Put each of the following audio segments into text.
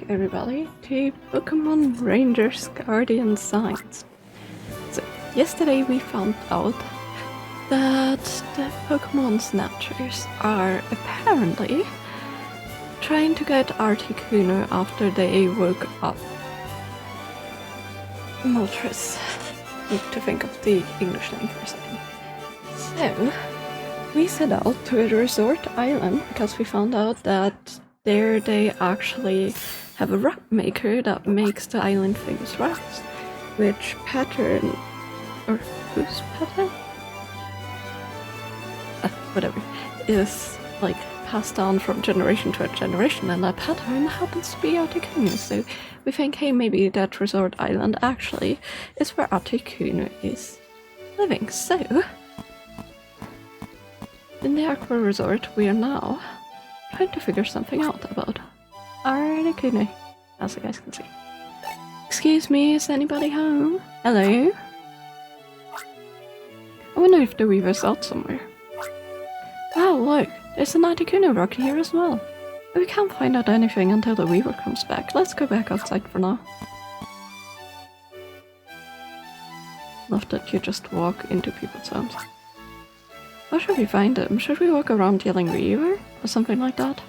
everybody to Pokemon Rangers Guardian Signs. So, yesterday we found out that the Pokemon Snatchers are apparently trying to get Articuno after they woke up. Moltres. Need to think of the English name for a second. So, we set out to a resort island because we found out that there they actually have a rock maker that makes the island famous rocks, which pattern, or whose pattern? Whatever, is like passed down from generation to generation, and that pattern happens to be Articuno. So we think, hey, maybe that resort island actually is where Articuno is living. So in the Aqua Resort, we are now trying to figure something out about Articuno, as you guys can see. Excuse me, is anybody home? Hello? I wonder if the Weaver's out somewhere. Oh, look, there's an Articuno rock here as well. But we can't find out anything until the Weaver comes back. Let's go back outside for now. Love that you just walk into people's homes. How should we find them? Should we walk around yelling Weaver? Or something like that?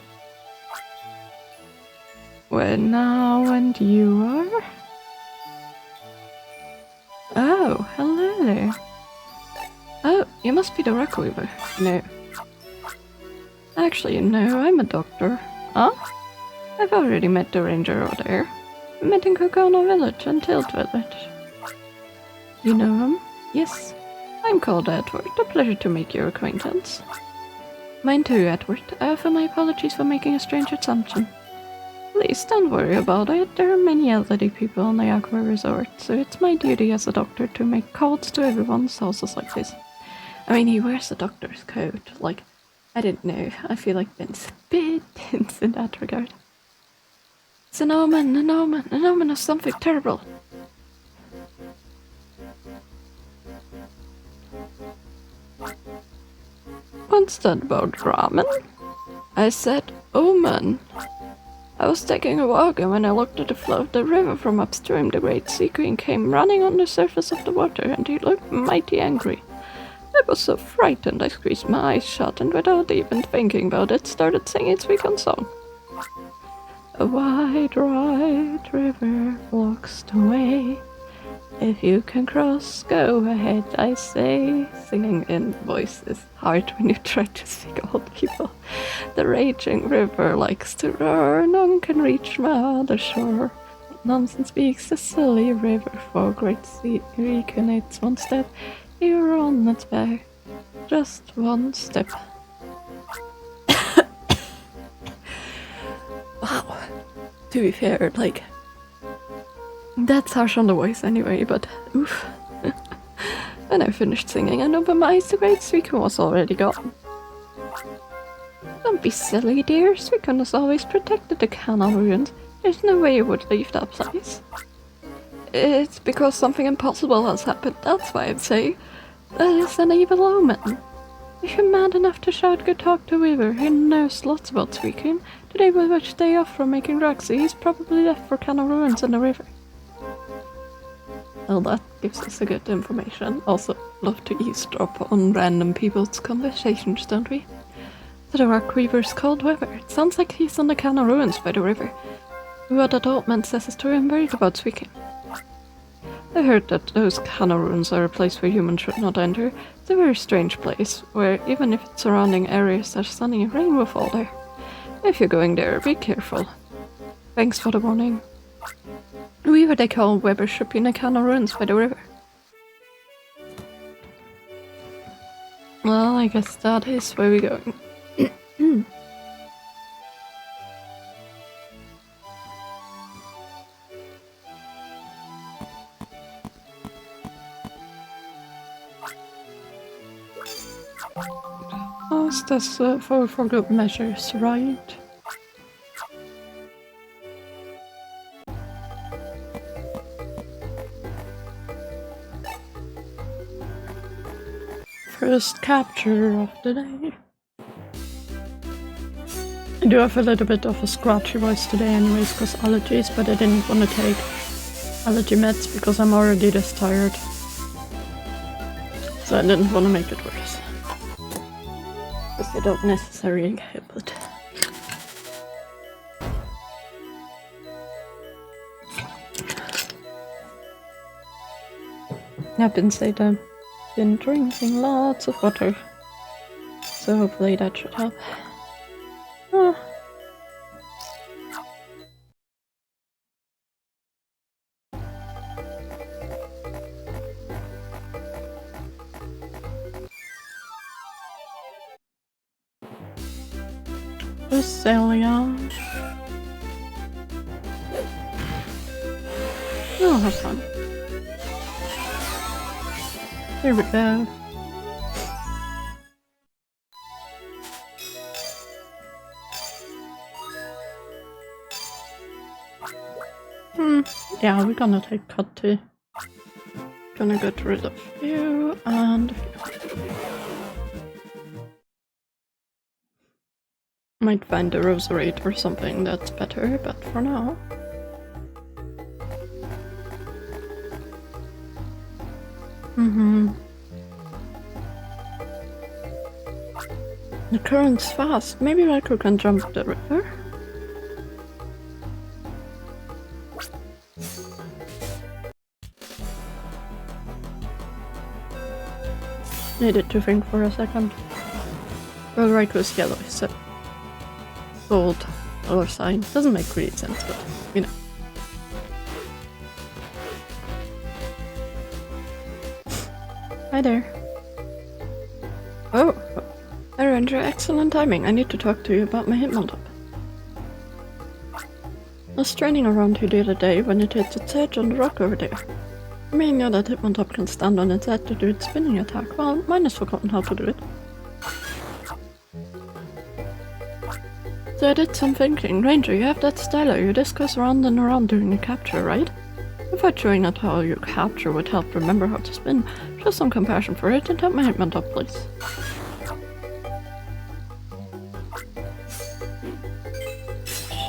Well, now and you are? Oh, hello. Oh, you must be the Rock Weaver. No. Actually, no, I'm a doctor. Huh? I've already met the ranger over there. We met in Kokona Village and Tilt Village. You know him? Yes. I'm called Edward. A pleasure to make your acquaintance. Mine too, Edward. I offer my apologies for making a strange assumption. Please don't worry about it. There are many elderly people on the Aqua Resort, so it's my duty as a doctor to make calls to everyone's houses like this. I mean, he wears a doctor's coat. Like, I didn't know. I feel like Ben's a bit tense in that regard. It's an omen of something terrible. What's that about ramen? I said omen. I was taking a walk, and when I looked at the flow of the river from upstream, the great sea queen came running on the surface of the water, and he looked mighty angry. I was so frightened I squeezed my eyes shut, and without even thinking about it, started singing its weekend song. A wide, wide river blocks the way. If you can cross, go ahead, I say. Singing in voice is hard when you try to speak old people. The raging river likes to roar, none can reach my other shore. Nonsense speaks the silly river, for great sea reconnects one step. You're on its back, just one step. Wow. To be fair, like, that's harsh on the voice anyway, but oof. When I finished singing and opened my eyes, the great Suicune was already gone. Don't be silly, dear. Suicune has always protected the Canal ruins. There's no way you would leave that place. It's because something impossible has happened, that's why I'd say. That is an evil omen. If you're mad enough to shout, go talk to Weaver. He knows lots about Suicune. Today was which day off from making rocks, so he's probably left for Canal ruins in the river. Well, that gives us a good information. Also, love to eavesdrop on random people's conversations, don't we? So the Rock Weaver's called Weaver. It sounds like he's on the Canal ruins by the river. What that old man says is true. I'm worried about Suicune. I heard that those Canal ruins are a place where humans should not enter. It's a very strange place, where even if its surrounding areas are sunny, rain will fall there. If you're going there, be careful. Thanks for the warning. Weaver they call Weber should be in the Canal ruins by the river. Well, I guess that is where we're going. Oh, that's for good measures, right? First capture of the day. do have a little bit of a scratchy voice today anyways because allergies, but I didn't want to take allergy meds because I'm already this tired. So I didn't want to make it worse. Because they don't necessarily help it. I've been said I've been drinking lots of water. So hopefully that should help. Oh. Brazilian. Oh, have fun. Here we go. Yeah, we're gonna take cut tea. Gonna get rid of you and you. Might find a roserate or something that's better, but for now. The current's fast. Maybe like we can jump the river? Needed to think for a second. Well, right was yellow, so gold or sign. Doesn't make really sense, but you know. Hi there. Oh, I Ranger, excellent timing. I need to talk to you about my Hitmontop. I was training around here the other day when it hit its edge on the rock over there. You may know that Hitmontop can stand on its head to do its spinning attack. Well, mine has forgotten how to do it. So I did some thinking. Ranger, you have that styler. You just goes around and around doing a capture, right? I thought showing out how you capture would help remember how to spin. Show some compassion for it and help my Hitmontop, please.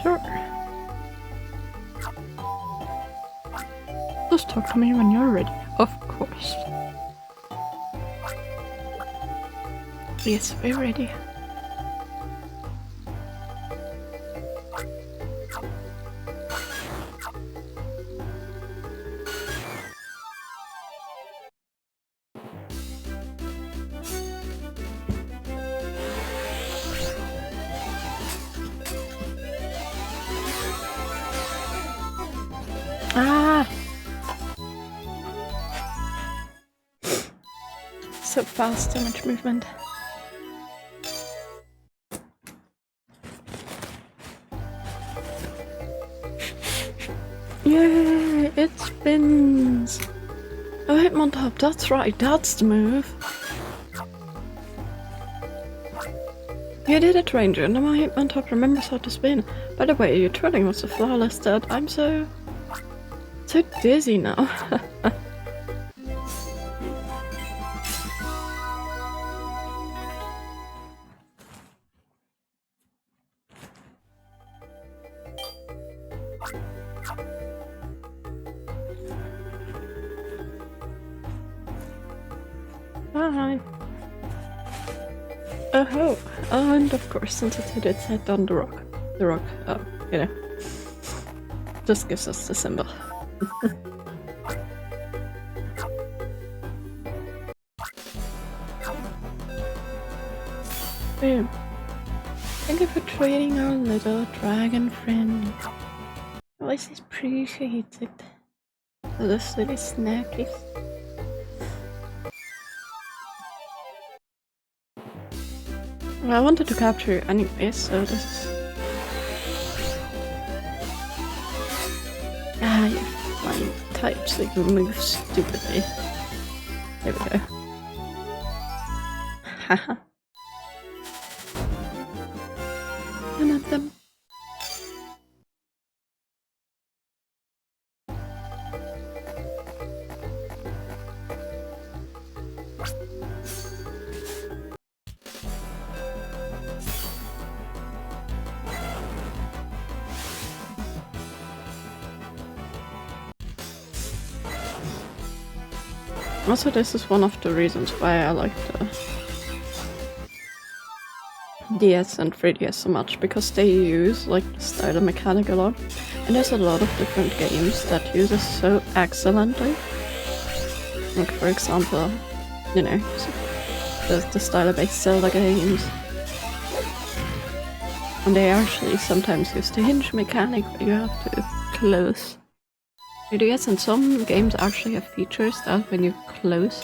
Sure. Just talk to me when you're ready. Of course. Yes, we're ready. So fast, so much movement. Yay, it spins! Oh, Hitmontop, that's right, that's the move. You did it, Ranger, and now my Hitmontop remembers how to spin. By the way, your twirling was a flawless start. I'm so dizzy now. Hi. Oh, and of course, since it hit its head on the rock, you know, just gives us the symbol. Boom. Thank you for trading our little dragon friend. Always appreciate it. Those little snackies. Well, I wanted to capture you anyway, so this is... Ah, you flying type, so you can move stupidly. There we go. Haha. One of them. Also, this is one of the reasons why I like the DS and 3DS so much, because they use like the style mechanic a lot, and there's a lot of different games that use it so excellently. Like for example, you know, the style-based Zelda games, and they actually sometimes use the hinge mechanic where you have to close your DS, and some games actually have features that when you close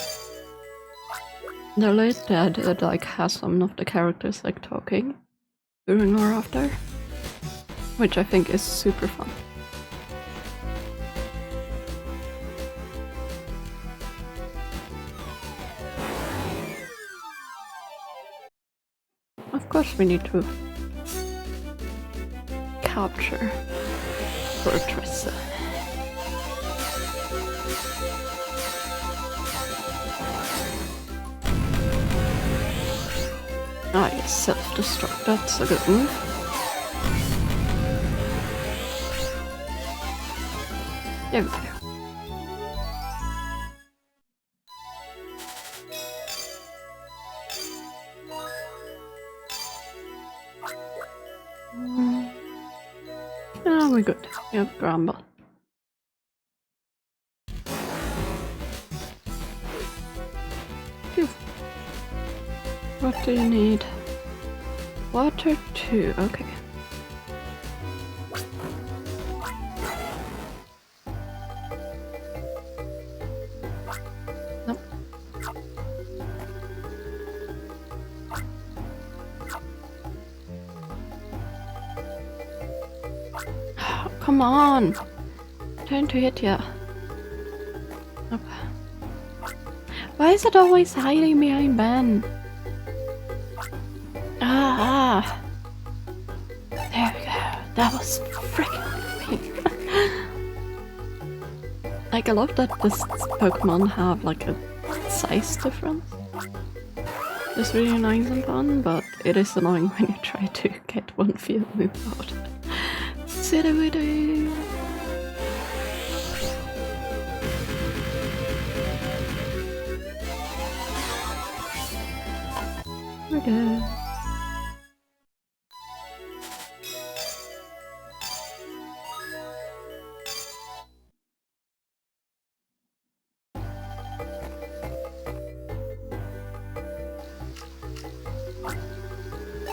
the lid that it like has some of the characters like talking during or after, which I think is super fun. Of course we need to capture Fortress. Ah yes, self-destruct, that's a good move. There we go. Ah, we're good. We have Grumble. Phew. What do you need? Water 2, okay. Nope. Come on! Trying to hit ya. Nope. Why is it always hiding behind Ben? Ah! There we go. That was freaking Like, I love that this Pokemon have like a size difference. It's really nice and fun, but it is annoying when you try to get one field move out. Sidawidoo! We're good.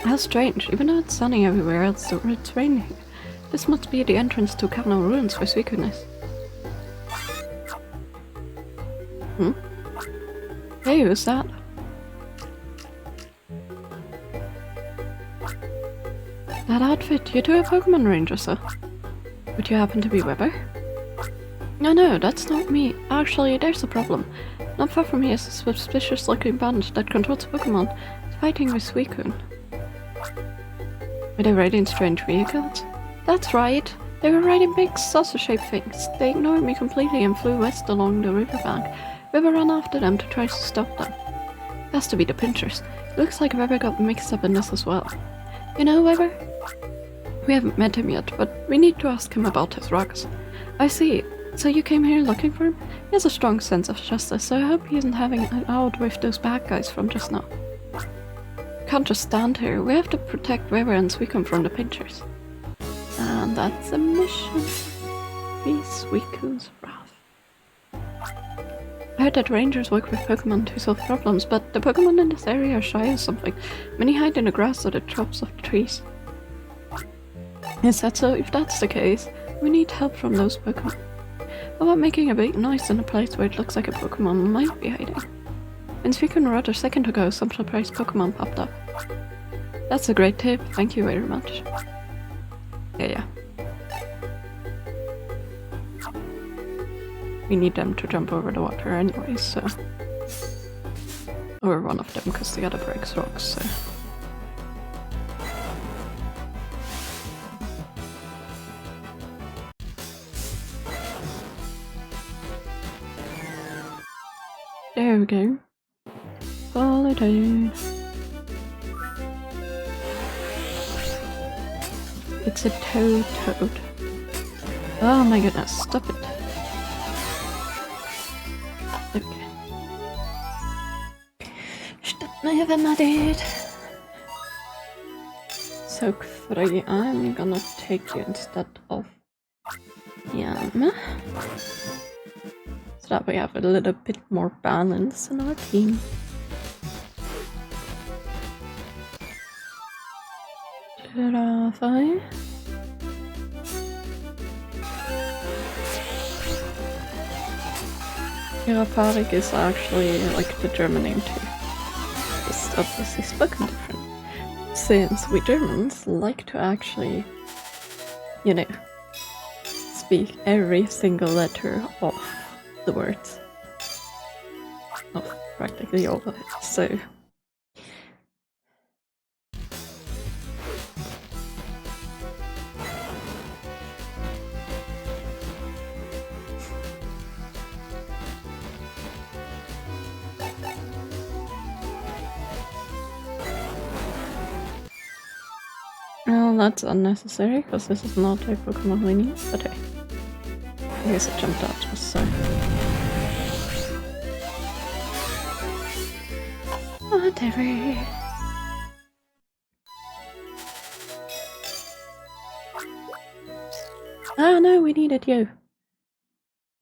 How strange, even though it's sunny everywhere else, it's raining. This must be the entrance to Cavern Ruins for Suicunes. Hmm? Hey, who's that? That outfit, you do a Pokemon Ranger, sir. Would you happen to be Weber? No, that's not me. Actually, there's a problem. Not far from here is a suspicious looking band that controls Pokemon, fighting with Suicune. Were they riding strange vehicles? That's right. They were riding big saucer-shaped things. They ignored me completely and flew west along the riverbank. Weber ran after them to try to stop them. Has to be the Pinchers. Looks like Weber got mixed up in this as well. You know Weber? We haven't met him yet, but we need to ask him about his rocks. I see. So you came here looking for him? He has a strong sense of justice, so I hope he isn't having it out with those bad guys from just now. We can't just stand here. We have to protect Weber and Suicune from the Pinchers. And that's a mission. Be Suicune's wrath. I heard that rangers work with Pokemon to solve problems, but the Pokemon in this area are shy or something. Many hide in the grass or the tops of the trees. Is that so? If that's the case, we need help from those Pokemon. How about making a big noise in a place where it looks like a Pokemon might be hiding? When Suicune wrote a second ago, some surprise Pokemon popped up. That's a great tip, thank you very much. Yeah. We need them to jump over the water anyway, so... Or one of them, because the other breaks rocks, so... There we go. Fall it down. It's a toad. Oh my goodness, stop it. Okay. Never mind. So 3, I'm gonna take you instead of Yam. So that we have a little bit more balance in our team. Fine. Iraparik is actually like the German name too. Just obviously spoken different. Since we Germans like to actually, you know, speak every single letter of the words. Of practically all of it, so... Well, that's unnecessary, because this is not a Pokemon we need, but hey. I guess it jumped out just so. Whatever. Ah no, we needed you.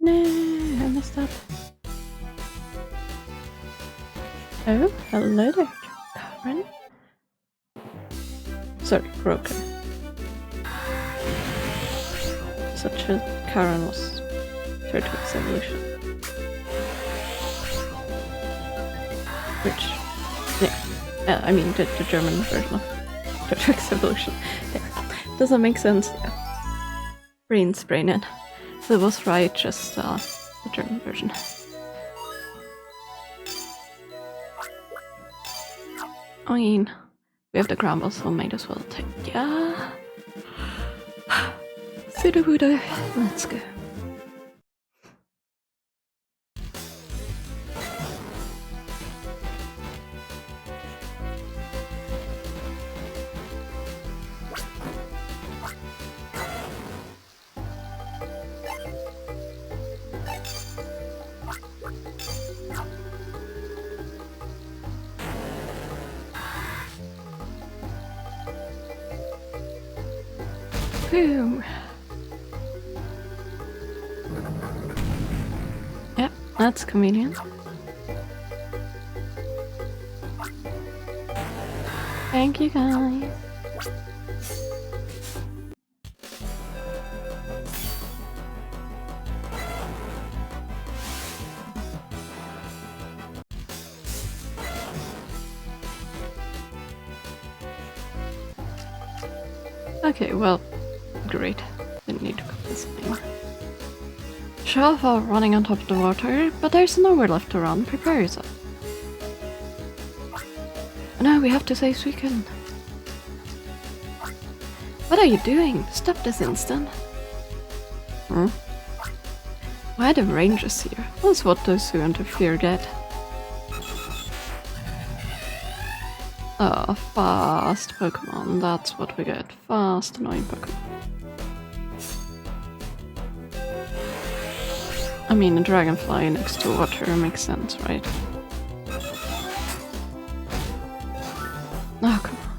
No, I messed up. Oh, hello there, Karen. Sorry, broken. Such a Karen was Turtwig's evolution. Which, yeah, I mean the German version of Turtwig's evolution. There. Doesn't make sense though. Brain's braining. So it was right, just the German version. I mean, we have the Gramble, so might as well take. Yeah. Suda-Buda, let's go. Boom. Yep, that's convenient. Thank you guys. Okay, well, great. Didn't need to cook this thing. Sure for running on top of the water, but there's nowhere left to run. Prepare yourself. No, we have to save Suicune. What are you doing? Stop this instant. Hmm? Why are the rangers here? That's what those who interfere get. Oh, fast Pokemon. That's what we get. Fast, annoying Pokemon. I mean, a dragonfly next to water makes sense, right? Oh, come on.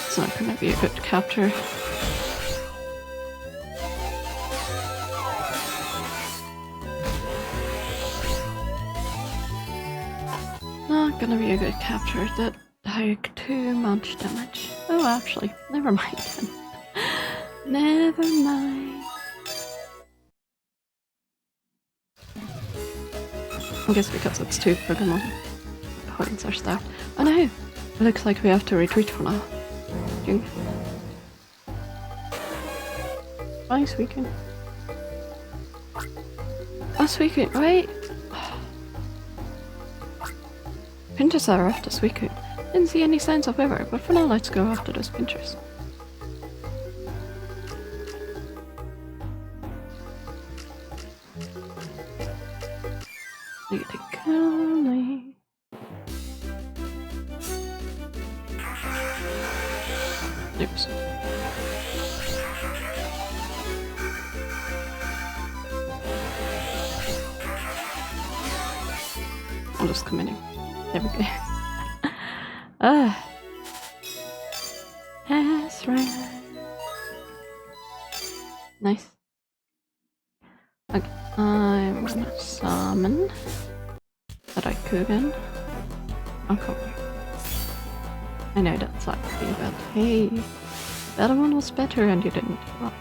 It's not gonna be a good capture. Not gonna be a good capture. That took too much damage. Oh, actually, never mind then. Never mind. I guess because it's 2 Pokemon points are stacked. Oh no! It looks like we have to retreat for now. Bye, Suicune. Oh, Suicune, wait! Pinchers are after Suicune. Didn't see any signs of ever, but for now let's go after those Pinchers. Look at the Oops. I'm just committing. There we go. That's right. Nice. Okay, I'm gonna summon that I couldn't. Oh, come here. I know that's ugly, but hey, the other one was better and you didn't. Well,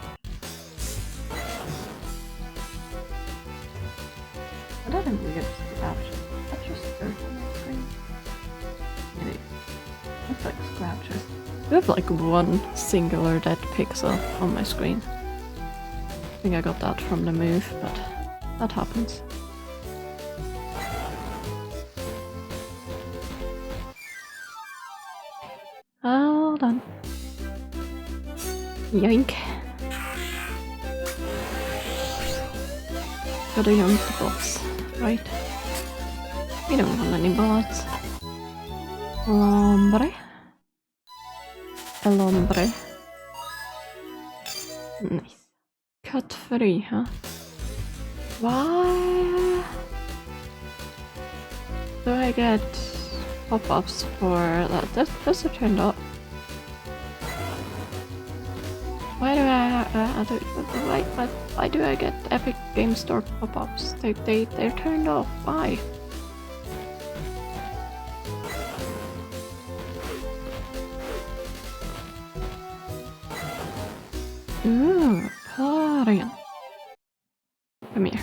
what are the weird scratches? That's just dirt on my screen. It is. Looks like scratches. I have like one singular dead pixel on my screen. I think I got that from the move, but that happens. Hold on. Yoink. Gotta yoink the bots, right? We don't want any bots. Lombre. El hombre. Nice. Cut free, huh? Why do I get pop-ups for that? Those are turned off. Why do why do I get Epic Game Store pop-ups? They're turned off. Why? Ooh, Parian. Come here.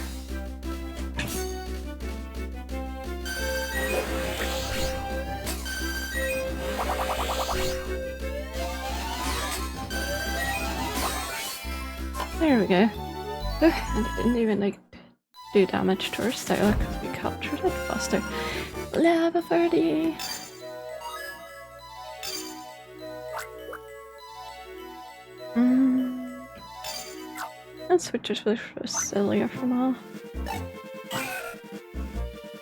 There we go. And it didn't even like do damage to our style because we captured it faster. Level 30! And switches with Celia for now.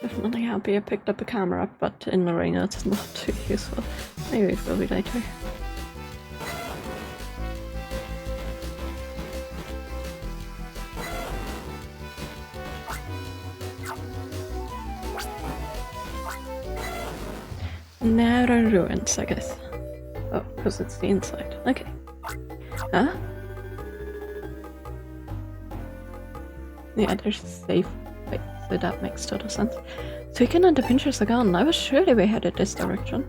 Definitely happy I picked up a camera, but in Marina it's not too useful. Maybe it will be later. Now the ruins, I guess. Oh, because it's the inside. Okay. Huh? Yeah, there's a safe. Wait, so that makes total sense. Tweaking and the pinchers are gone. I was sure they were headed this direction.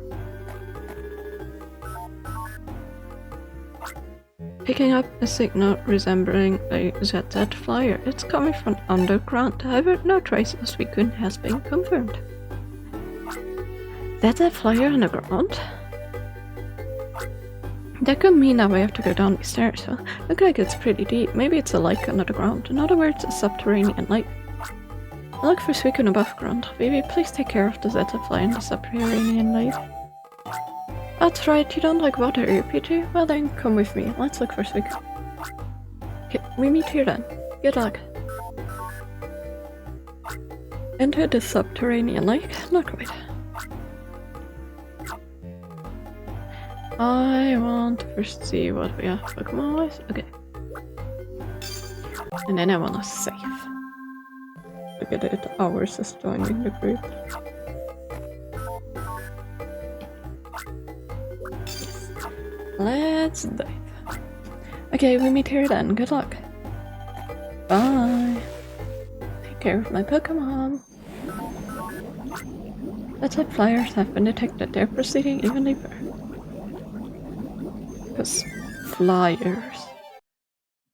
Picking up a signal resembling a ZZ flyer. It's coming from underground. However, no trace of Suicune has been confirmed. ZZ flyer underground? That could mean that we have to go down these stairs, huh? Look like it's pretty deep. Maybe it's a lake under the ground. In other words, a subterranean lake. I look for Suicune above ground. Baby, please take care of the ZZ flyer in the subterranean lake. That's right, you don't like water, you PT? Well then, come with me. Let's look for Suicune. Okay, we meet here then. Good luck. Enter the subterranean lake? Not quite. I want to first see what we have Pokemon-wise. Okay. And then I want to save. Look at it, ours is joining the group. Yes. Let's dive. Okay, we meet here then. Good luck. Bye. Take care of my Pokemon. The type flyers have been detected. They're proceeding even deeper. Because flyers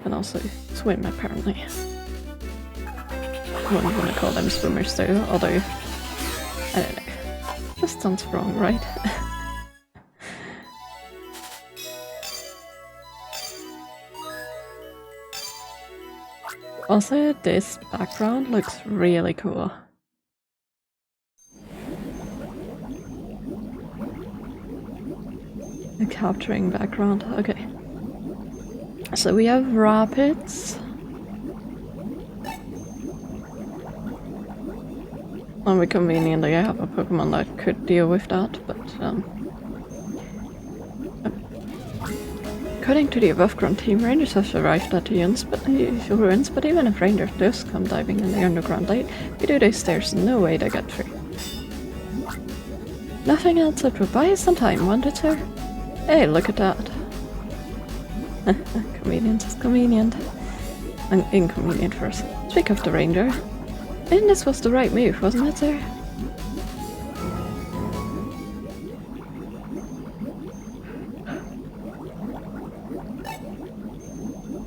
can also swim, apparently. I wouldn't want to call them swimmers though, although I don't know. Just sounds wrong, right? Also, this background looks really cool. The capturing background, okay. So we have rapids. And we conveniently have a Pokemon that could deal with that, but According to the above-ground team, rangers have arrived at the ruins, but even if rangers do come diving in the underground late, we do this, there's no way they get through. Nothing else that would buy us some time, won't it, sir? Hey, look at that. Convenient is convenient. And inconvenient for us. Speak of the ranger. And this was the right move, wasn't it, sir?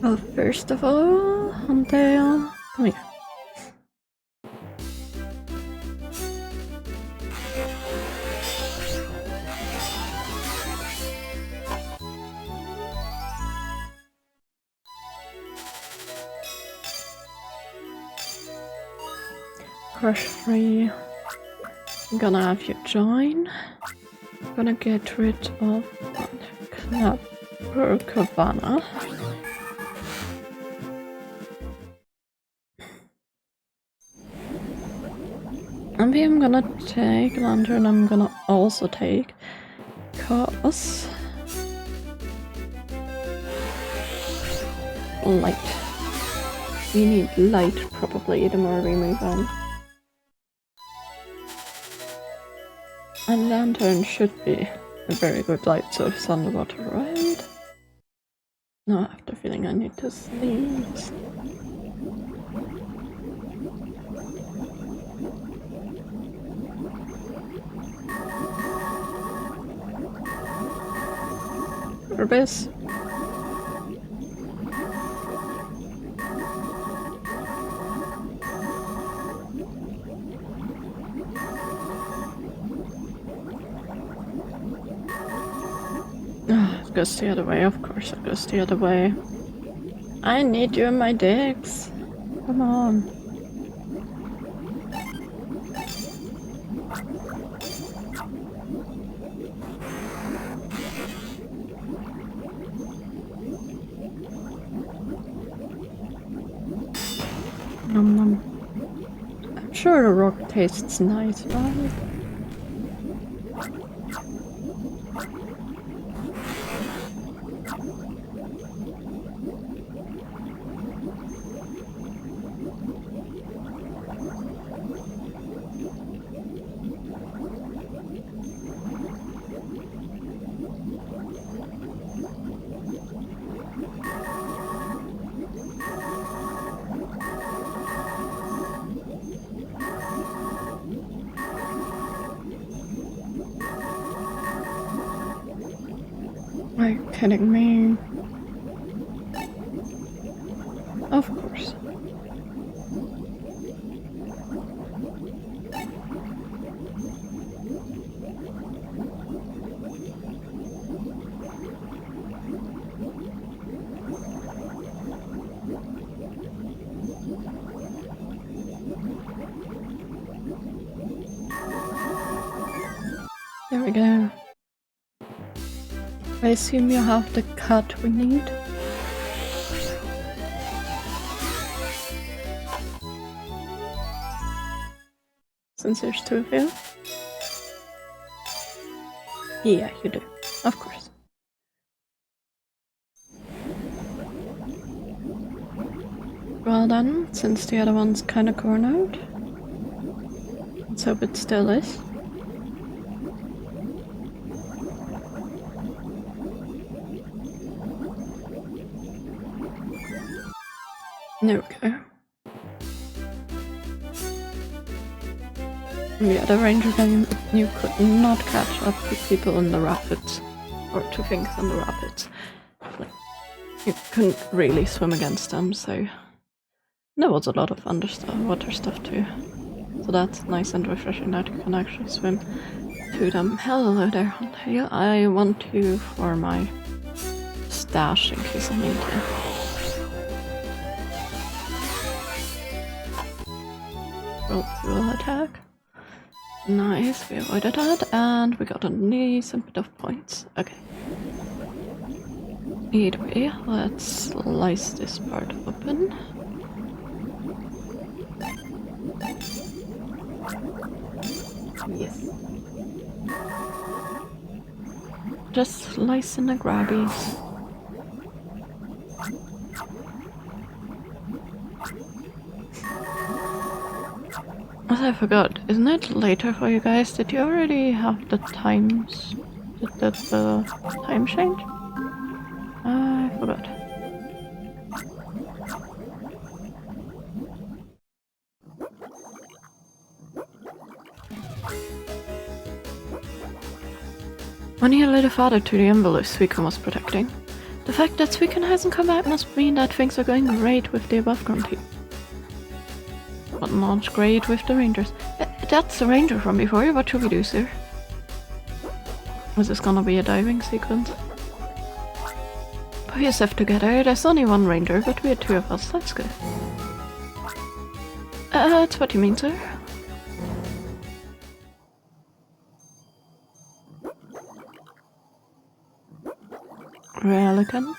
Well, first of all, Huntail, come here. Crush 3. I'm gonna have you join. I'm gonna get rid of Kavana. Maybe I'm gonna take Lantern, I'm gonna also take Cause Light. We need light probably the more we move on. And Lantern should be a very good light source underwater, right? No, I have the feeling I need to sneeze. Purpose. It goes the other way, of course it goes the other way. I need you in my digs. Come on. Nom nom. I'm sure the rock tastes nice, right? Are you kidding me? Of course. There we go. I assume you have the cut we need. Since there's two of you. Yeah, you do. Of course. Well then, since the other one's kinda cornered. Let's hope it still is. There we go. Yeah, the ranger game, you could not catch up to people in the rapids. Or to things in the rapids. Like, you couldn't really swim against them, so... There was a lot of underwater stuff too. So that's nice and refreshing that you can actually swim to them. Hello there, Hunter. I want you for my stash in case I need you. Roll attack. Nice, we avoided that, and we got a decent bit of points. Okay. Either way, let's slice this part open. Yes. Just slicing the grabbies. I forgot, isn't it later for you guys? Did you already have the times? Did the time change? I forgot. When he led a father to the envelope Suicune was protecting. The fact that Suicune hasn't come back must mean that things are going great with the above ground team. But not great with the Rangers. That's the Ranger from before, what should we do, sir? Is this gonna be a diving sequence? Put yourself together, there's only one Ranger, but we're two of us, that's good. That's what you mean, sir? Elegant.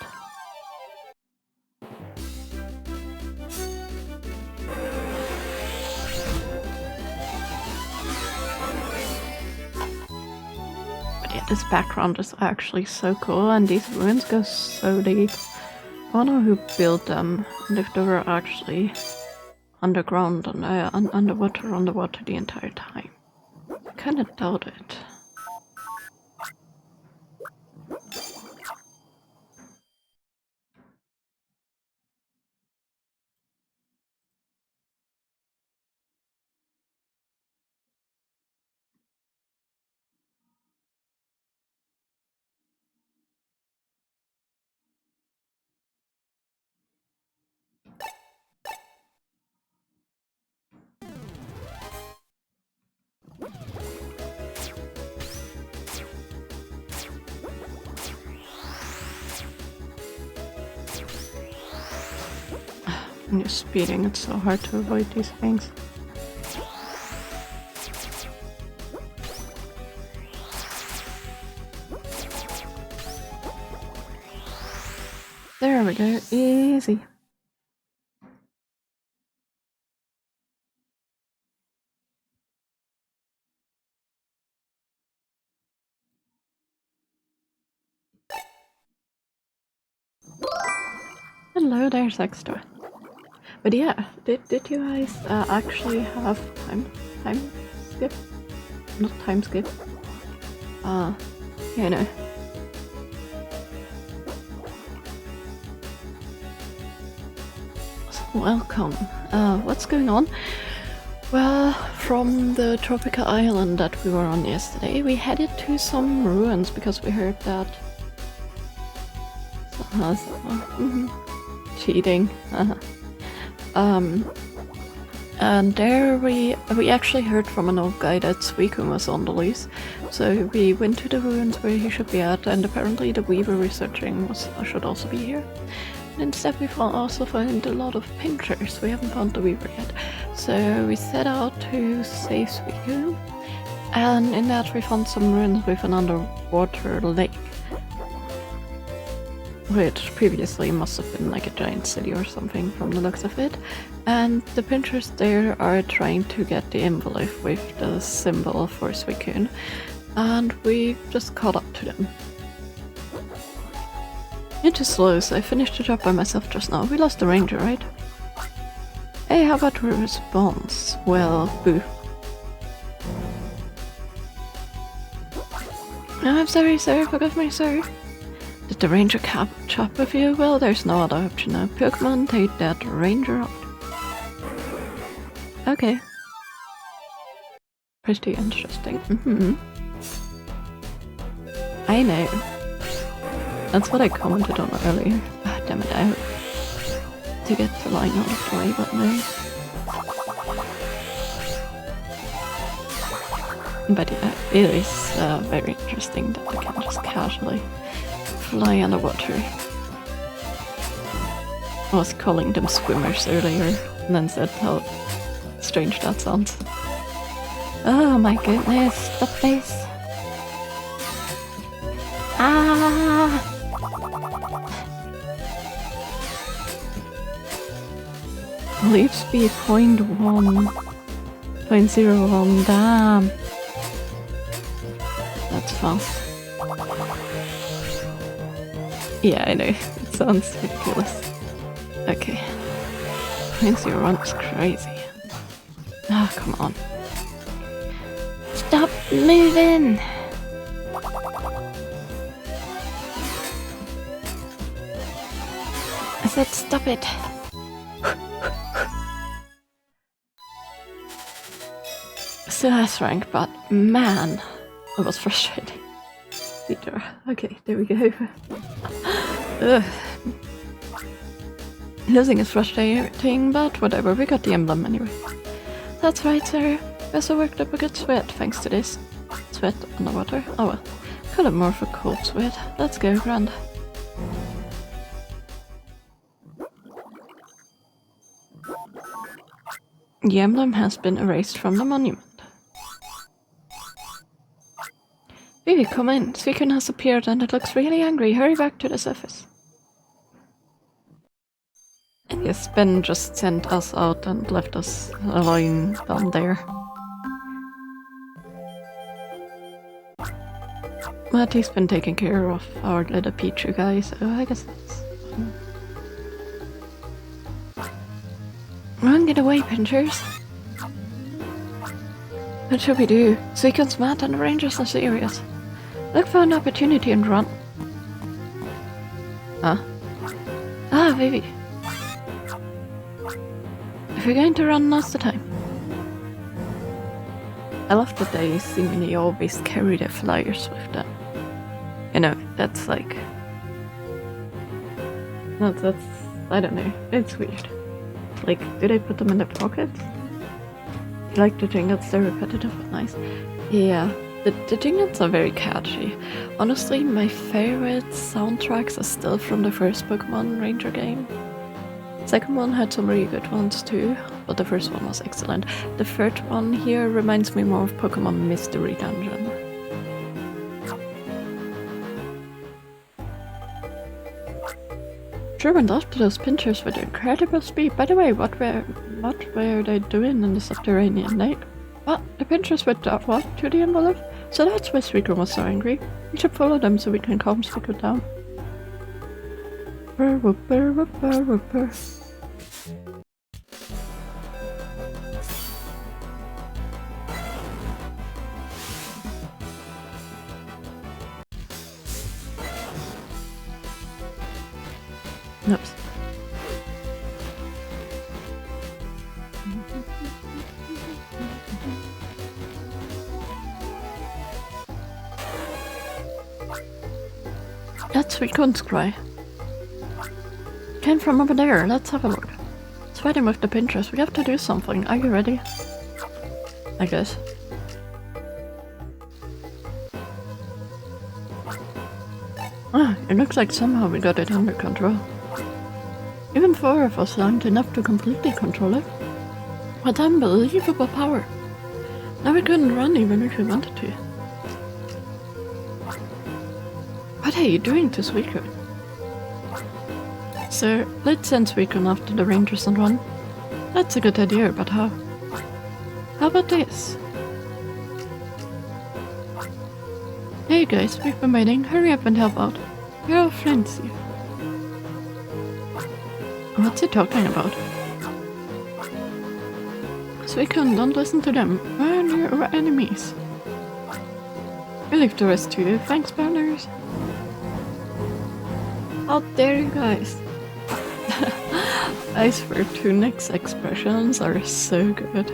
But yeah, this background is actually so cool, and these ruins go so deep. I wonder who built them, and if they were actually underground and underwater the entire time. I kinda doubt it. When you're speeding, it's so hard to avoid these things. There we go, easy. Hello, there's extra. But yeah, did you guys actually have time skip? Not time skip. You know. Welcome. What's going on? Well, from the tropical island that we were on yesterday, we headed to some ruins because we heard that... cheating. And there we actually heard from an old guy that Suicune was on the loose. So we went to the ruins where he should be at, and apparently the weaver researching should also be here. And instead we also found a lot of pinchers. We haven't found the weaver yet. So we set out to save Suicune, and in that we found some ruins with an underwater lake, which previously must have been like a giant city or something from the looks of it. And the pinchers there are trying to get the envelope with the symbol for Suicune, and we just caught up to them. You're too slow, so I finished the job by myself just now. We lost the ranger, right? Hey, how about the response? Well, boo. I'm sorry, sir. Forgive me, sir. Did the ranger catch up with you? Well, there's no other option now. Pokemon, take that ranger out. Okay. Pretty interesting. I know. That's what I commented on earlier. Ah, damn it, I hope to get the line out of the way, but no. But yeah, it is very interesting that I can just casually fly underwater. I was calling them swimmers earlier, and then said how strange that sounds. Oh my goodness, stop this! Ah! Leaf speed 0.1, damn! That's fast. Yeah, I know, it sounds ridiculous. Okay. 0.01 is crazy. Ah, come on. Stop moving! I said stop it. Still has rank, but man, it was frustrating. Peter. Okay, there we go. Ugh. Losing is frustrating, but whatever, we got the emblem anyway. That's right, sir. We also worked up a good sweat thanks to this. Sweat underwater? Oh well. Call it more of a cold sweat. Let's go, Grand. The emblem has been erased from the monument. Vivi, come in. Suicune has appeared and it looks really angry. Hurry back to the surface. And yes, Ben just sent us out and left us alone down there. But he's been taking care of our little Pichu guy, so I guess that's fine. Run, get away, pinchers! What should we do? Suicune's mad and the rangers are serious. Look for an opportunity and run. Huh? Ah, Vivi. If you're going to run, now's the time. I love that they seemingly always carry their flyers with them. You know, that's like... That's... I don't know, it's weird. Like, do they put them in their pockets? I like to think that's so repetitive but nice. Yeah, the jingles are very catchy. Honestly, my favorite soundtracks are still from the first Pokemon Ranger game. Second one had some really good ones too, but the first one was excellent. The third one here reminds me more of Pokemon Mystery Dungeon. Sure went after those pinchers with incredible speed. By the way, what were they doing in the subterranean lake? What? The pinchers went what? To the envelope? So that's why Suicune was so angry. We should follow them so we can calm Suicune down. Burr, burr, burr, burr, burr. Oops. That's Suicune's cry. Came from over there, let's have a look. It's fighting with the pinchers, we have to do something. Are you ready? I guess. Ah, it looks like somehow we got it under control. Even 4 of us aren't enough to completely control it. What unbelievable power! Now we couldn't run even if we wanted to. What are you doing to Suicune? Sir, let's send Suicune after the rangers and run. That's a good idea, but how? How about this? Hey guys, we've been waiting. Hurry up and help out. We're all friends here. What's he talking about? Suicune, don't listen to them. We're our enemies. We leave the rest to you. Thanks, banners. How dare you guys? I swear Tunic's expressions are so good.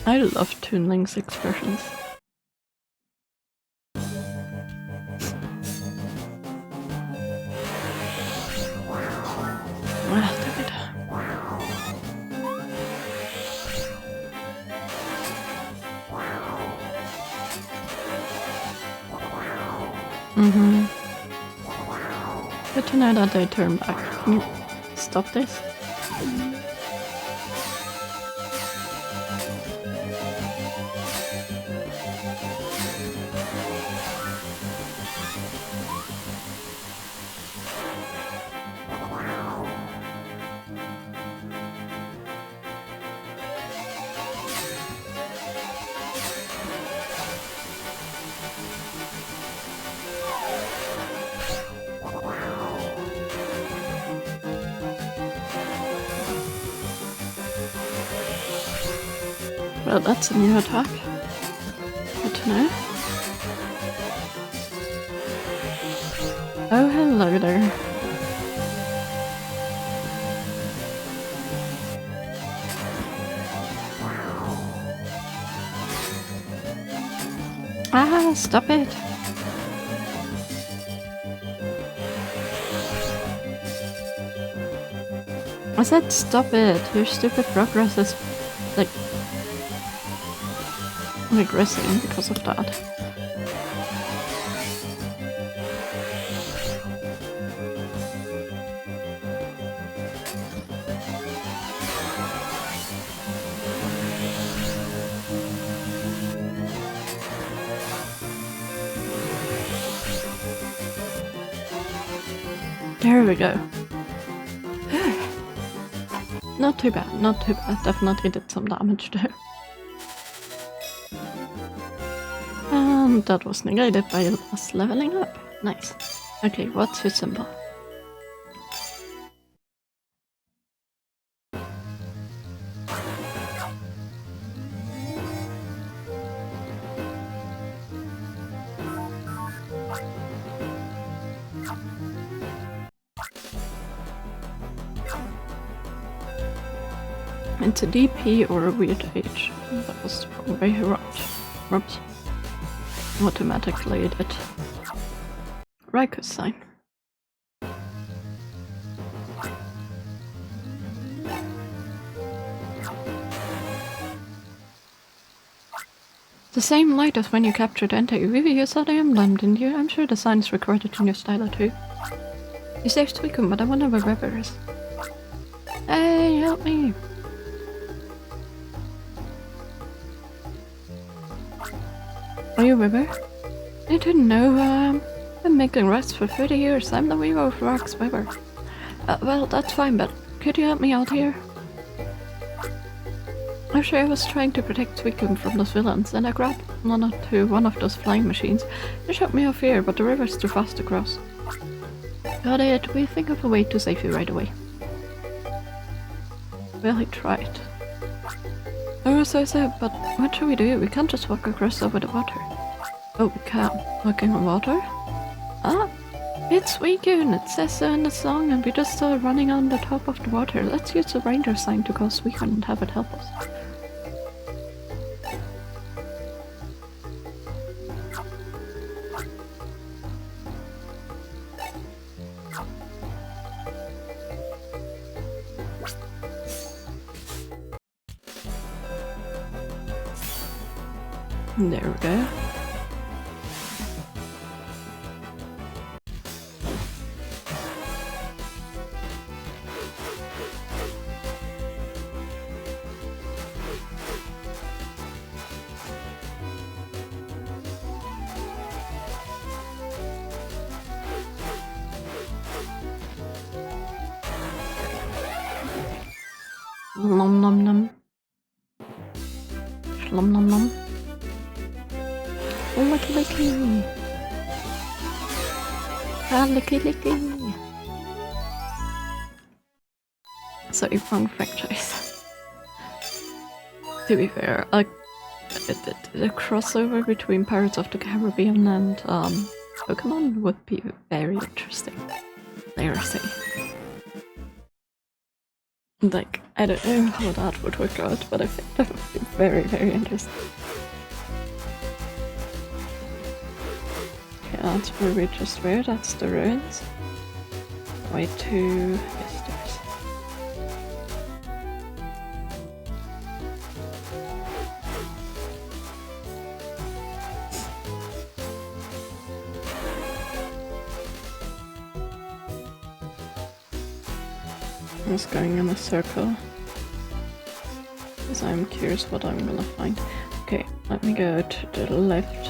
I love Toon Link's expressions. Ah, damn it. Good to know that they turn back. Can you stop this? Well, that's a new attack. Good to know. Oh, hello there. Ah, stop it. I said stop it. Your stupid progress is like regressing because of that. There we go. Not too bad, not too bad. Definitely did some damage there. And that was negated by us leveling up. Nice. Okay, what's your symbol? It's a DP or a weird H. That was the wrong way around. Oops. Automatically did. Riker's sign. The same light as when you captured anti-UV, you saw the emblem, didn't you? I'm sure the sign's recorded in your stylo too. You saved Suicune, but I wonder where River is. Hey, help me! Are you River? I didn't know, I've been making rest for 30 years. I'm the Weaver of Rocks, River. Well, that's fine, but could you help me out here? Actually, I was trying to protect Suicune from those villains, and I grabbed onto one of those flying machines. They shot me off here, but the river's too fast to cross. Got it. We'll think of a way to save you right away. Well, he tried. Oh, so I said, but what should we do? We can't just walk across over the water. Oh, we can. Walking on water? Ah, it's Suicune. It says so in the song, and we just saw it running on the top of the water. Let's use the ranger sign to call Suicune and have it help us. There we go. Nom nom nom. Nom nom nom. Licky licky. Ah, licky licky. Sorry, wrong franchise. To be fair, the crossover between Pirates of the Caribbean and Pokemon would be very interesting. Seriously. Like, I don't know how that would work out, but I think that would be very, very interesting. Okay, that's where we just were, that's the ruins. Way to visitors. I'm just going in a circle because I'm curious what I'm gonna find. Okay, let me go to the left.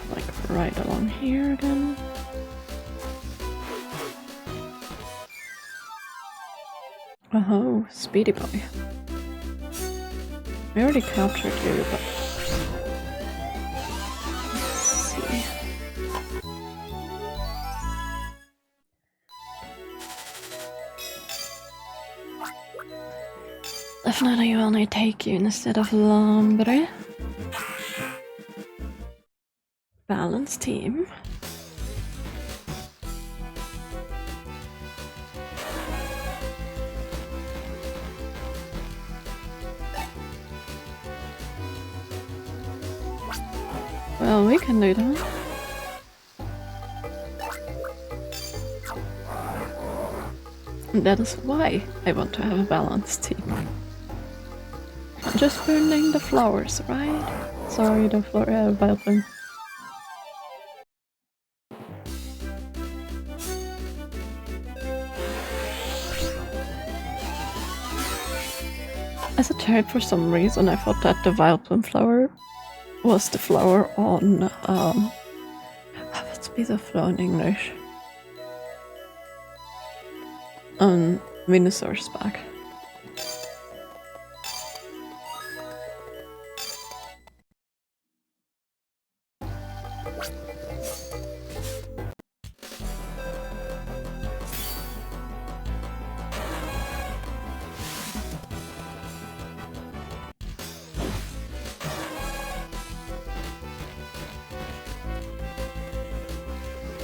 Like right along here again. Oh, Speedy Boy. I already captured you, but let's see. Definitely only take you instead of Lombre. Balance team. Well, we can do that. And that is why I want to have a balanced team. I'm just burning the flowers, right? Sorry, the flower violin. As a child, for some reason, I thought that the violin flower was the flower on, what's be the flower in English? On Venusaur's back.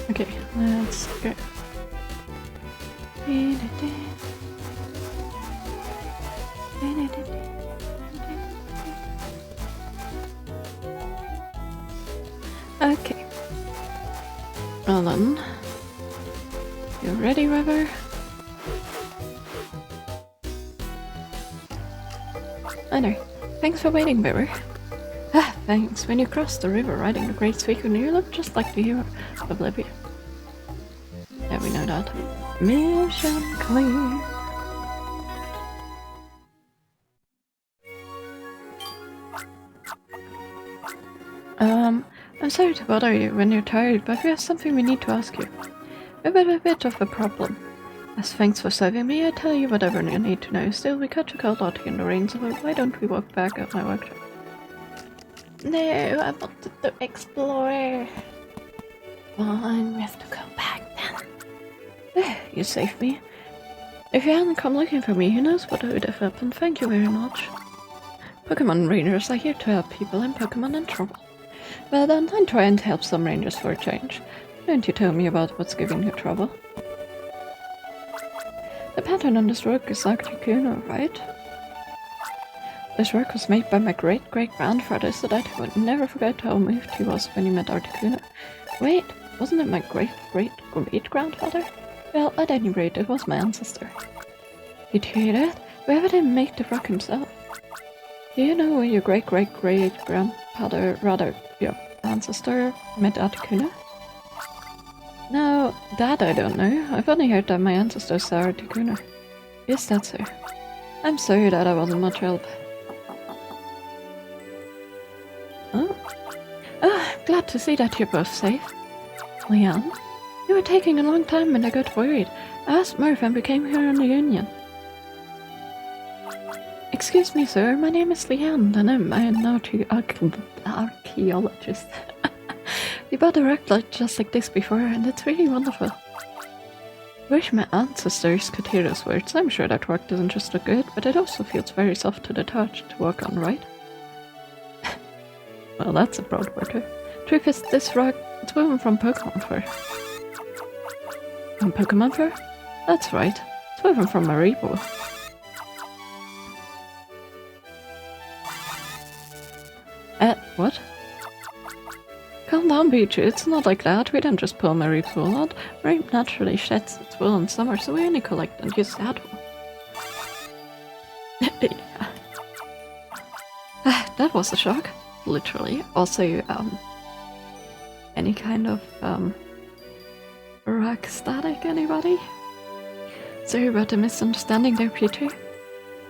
Okay, let's go. Okay. Well then. You ready, River? I know. Thanks for waiting, River. Ah, thanks. When you crossed the river riding the Great Suicune, you look just like the hero of Libya. Yeah, we know that. Mission clear. I'm sorry to bother you when you're tired, but we have something we need to ask you. We've got a bit of a problem. As thanks for saving me, I tell you whatever you need to know. Still, we got to call Lottie in the rain, so why don't we walk back at my workshop? No, I wanted to explore. Fine, we have to go back then. You saved me. If you hadn't come looking for me, who knows what would have happened. Thank you very much. Pokemon Rangers are here to help people in Pokemon in trouble. Well then, I'm trying to help some Rangers for a change. Don't you tell me about what's giving you trouble? The pattern on this rock is Articuno, right? This rock was made by my great-great-grandfather so that he would never forget how moved he was when he met Articuno. Wait, wasn't it my great-great-great-grandfather? Well, at any rate, it was my ancestor. Did you hear that? Whoever didn't make the rock himself. Do you know where your great-great-great-grandfather, rather, your ancestor, met Articuno? No, that I don't know. I've only heard that my ancestor saw Articuno. Yes, that's her. I'm sorry that I wasn't much help. Oh? Ah, glad to see that you're both safe. Leanne? You were taking a long time and I got worried. I asked Murph and we came here on the Union. Excuse me, sir, my name is Leanne and I'm an archaeologist. We bought a rock just like this before and it's really wonderful. Wish my ancestors could hear those words. I'm sure that rock doesn't just look good, but it also feels very soft to the touch to walk on, right? Well, that's a broad word. Truth is, this rock, it's woven from Pokemon fur. From Pokemon fur? That's right. It's woven from Maribo. What? Calm down, Pichu. It's not like that. We don't just pull Maribo's wool out. Maribo naturally sheds its wool in summer, so we only collect and use that wool. That was a shock. Literally. Also, any kind of, rock static, anybody? Sorry about the misunderstanding there, Peter.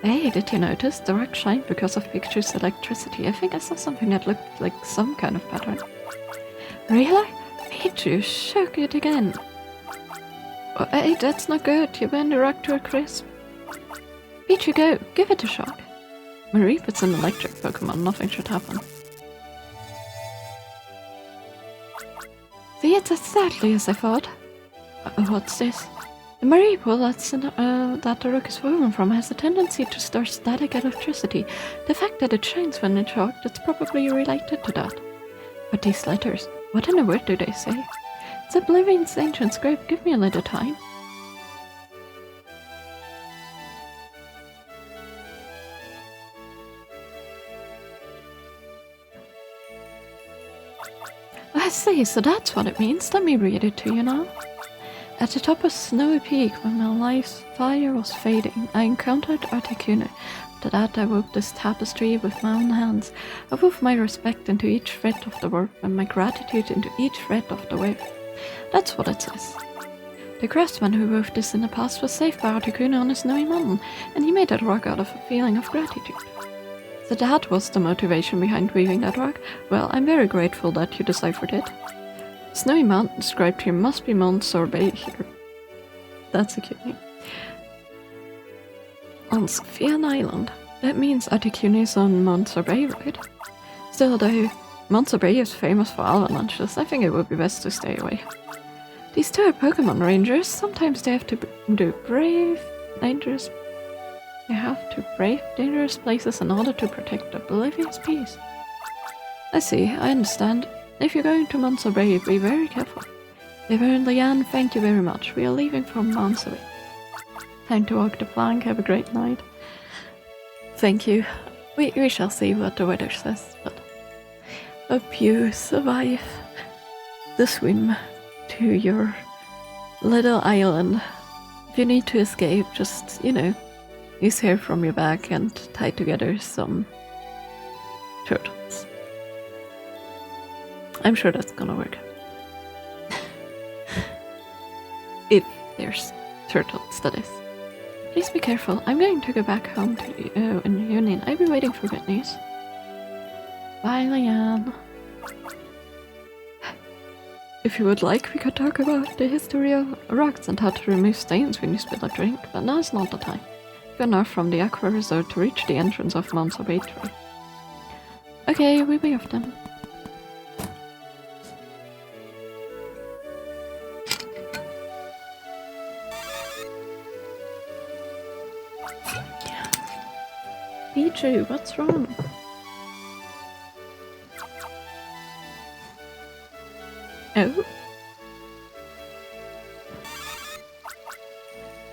Hey, did you notice? The rock shined because of Pikachu's electricity. I think I saw something that looked like some kind of pattern. Really? Pichu, shook it again. Oh, hey, that's not good. You burned the rock to a crisp. Pichu, go. Give it a shot. Mareep, it's an electric Pokemon. Nothing should happen. See, it's exactly as I thought. What's this? The marine pool that the rock is woven from has a tendency to store static electricity. The fact that it shines when it's shocked, it's probably related to that. But these letters, what in the world do they say? It's Oblivion's ancient script, give me a little time. I see, so that's what it means. Let me read it to you now. At the top of Snowy Peak, when my life's fire was fading, I encountered Articuno. After that, I wove this tapestry with my own hands. I wove my respect into each thread of the work, and my gratitude into each thread of the web. That's what it says. The craftsman who wove this in the past was saved by Articuno on a snowy mountain, and he made that rock out of a feeling of gratitude. So that was the motivation behind weaving that rock? Well, I'm very grateful that you deciphered it. Snowy Mountain described here must be Mount Sorbet here. That's a cute name. On Sophian Island. That means Articuno is on Mount Sorbet, right? Still though, Mount Sorbet is famous for avalanches. I think it would be best to stay away. These two are Pokemon Rangers. Sometimes they have to do brave, dangerous... They have to brave dangerous places in order to protect Oblivion's peace. I see, I understand. If you're going to Mount Sorbet, be very careful. Viver and Leanne, thank you very much. We are leaving from Mount Sorbet. Time to walk the plank. Have a great night. Thank you. We shall see what the weather says, but hope you survive the swim to your little island. If you need to escape, just, use hair from your back and tie together some turtles. I'm sure that's gonna work. If there's turtles, that is. Please be careful. I'm going to go back home to in Union. I'll be waiting for good news. Bye, Leanne. If you would like, we could talk about the history of rocks and how to remove stains when you spill a drink, but now's not the time. Go north from the Aqua Resort to reach the entrance of Mount Sorbet. Okay, we'll be off then. Pichu, what's wrong? Oh?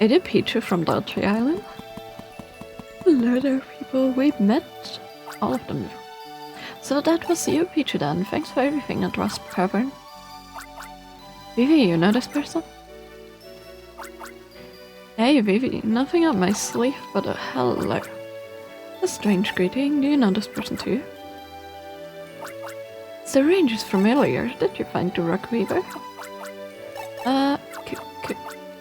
Is it Pichu from Dolce Island? Hello there, people. We've met all of them. So that was you, Pichu, then. Thanks for everything at Rasp Cavern. Vivi, you know this person? Hey, Vivi. Nothing up my sleeve, but a hello. A strange greeting. Do you know this person too? The range is familiar. Did you find the rock weaver?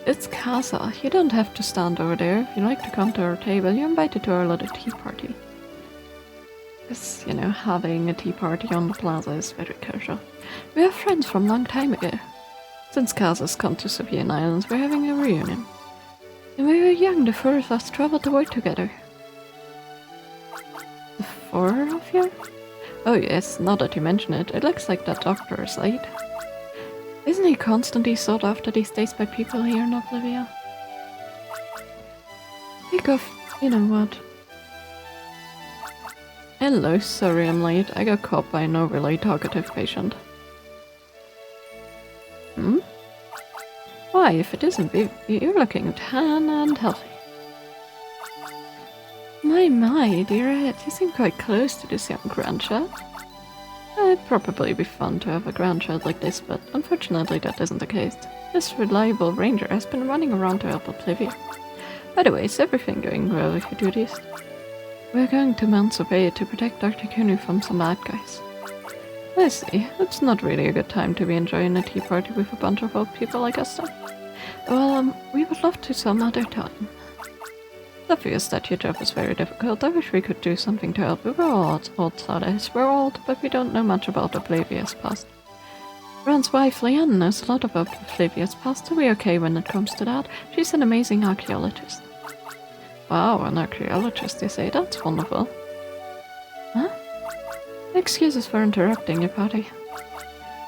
It's Casa. You don't have to stand over there. If you like to come to our table, you're invited to our little tea party. Because, having a tea party on the plaza is very casual. We are friends from a long time ago. Since Casa's come to Sophian Islands, we're having a reunion. When we were young, the four of us traveled the world together. The four of you? Oh yes, now that you mention it, it looks like that doctor is late. Isn't he constantly sought after these days by people here in Oblivia? Think of, you know what? Hello, sorry I'm late. I got caught by an overly talkative patient. Hmm? Why, if it isn't Vivi, you're looking tan and healthy. My, dear Ed, you seem quite close to this young grandchild. It'd probably be fun to have a grandchild like this, but unfortunately that isn't the case. This reliable ranger has been running around to help Oblivia. By the way, is everything going well with your duties? We're going to Mount Sorbet to protect Articuno from some bad guys. I see. It's not really a good time to be enjoying a tea party with a bunch of old people like us though. Well, we would love to some other time. It's obvious that your job is very difficult. I wish we could do something to help. We're all outsiders. We're old, but we don't know much about Oblivia's past. Ron's wife, Leanne, knows a lot about Oblivia's past, so we're okay when it comes to that. She's an amazing archaeologist. Wow, an archaeologist, you say? That's wonderful. Huh? Excuses for interrupting your party.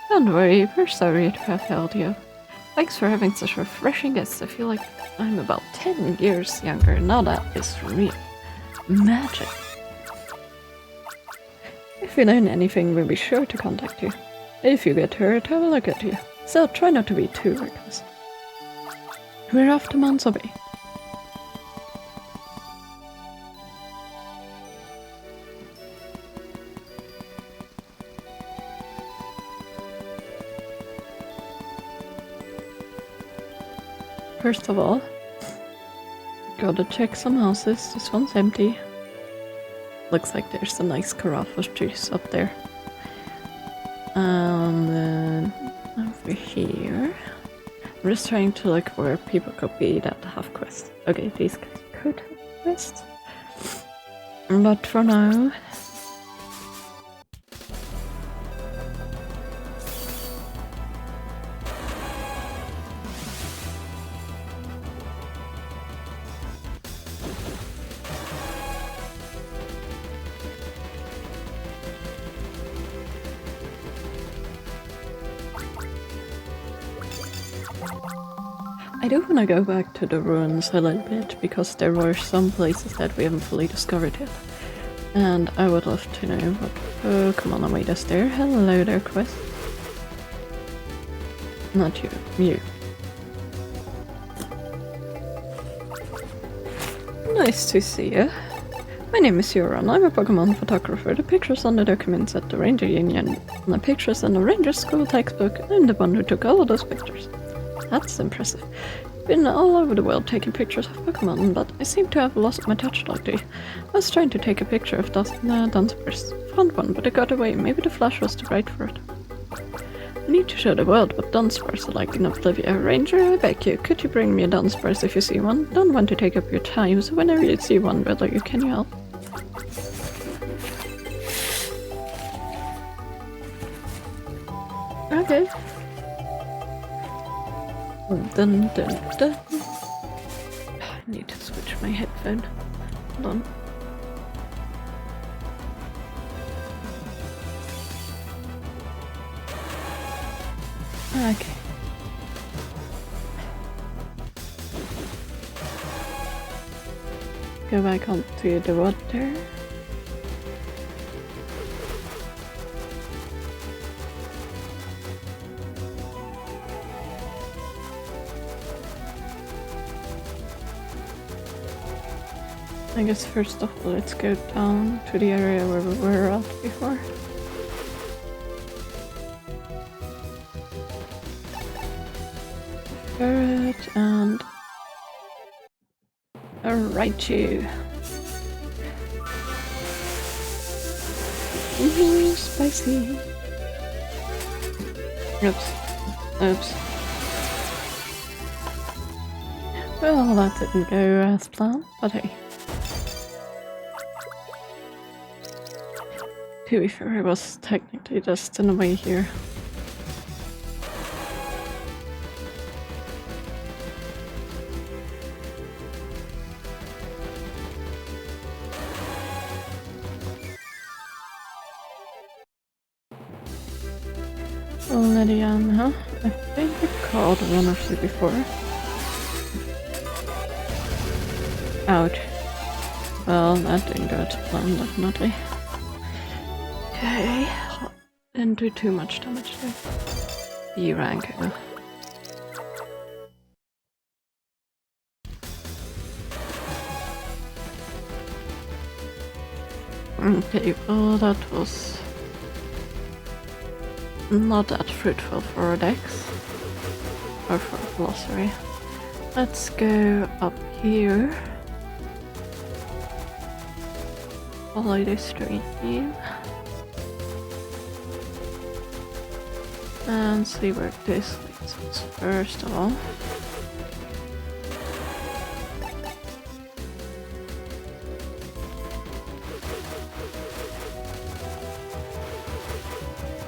Don't worry, we're sorry to have held you. Thanks for having such refreshing guests. I feel like I'm about 10 years younger. Now that is real magic. If you learn anything, we'll be sure to contact you. If you get hurt, I will look at you. So try not to be too reckless. We're off to Mansobe. First of all, gotta check some houses. This one's empty. Looks like there's a nice carafe of juice up there. And then over here, I'm just trying to look where people could be that have quests. Okay, these guys could have quests. But for now, I do want to go back to the ruins a little bit, because there were some places that we haven't fully discovered yet. And I would love to know what Pokemon await us there. Hello there, Quest. Not you, you. Nice to see you. My name is Euron. I'm a Pokemon photographer. The pictures on the documents at the Ranger Union and the pictures in the Ranger School textbook. I'm the one who took all of those pictures. That's impressive. Been all over the world taking pictures of Pokemon, but I seem to have lost my touch lately. I was trying to take a picture of Dunsparce. Found one, but it got away. Maybe the flash was too bright for it. I need to show the world what Dunsparce are like in Oblivia. Ranger, I beg you, could you bring me a Dunsparce if you see one? Don't want to take up your time, so whenever you see one, can you help? Okay. Dun, dun, dun. I need to switch my headphone. Hold on. Okay. Go back onto the water. I guess first of all, let's go down to the area where we were at before. Ferret and a Raichu. Ooh, spicy. Oops. Oops. Well, that didn't go as planned, but hey. To be fair, it was technically just in a way here. Lydian, huh? I think I called one of you before. Ouch. Well, that didn't go to plan, definitely. Okay, didn't do too much damage there. B rank. Okay, well that was not that fruitful for a dex. Or for a glossary. Let's go up here. Follow this stream. And see where this leads us first of all.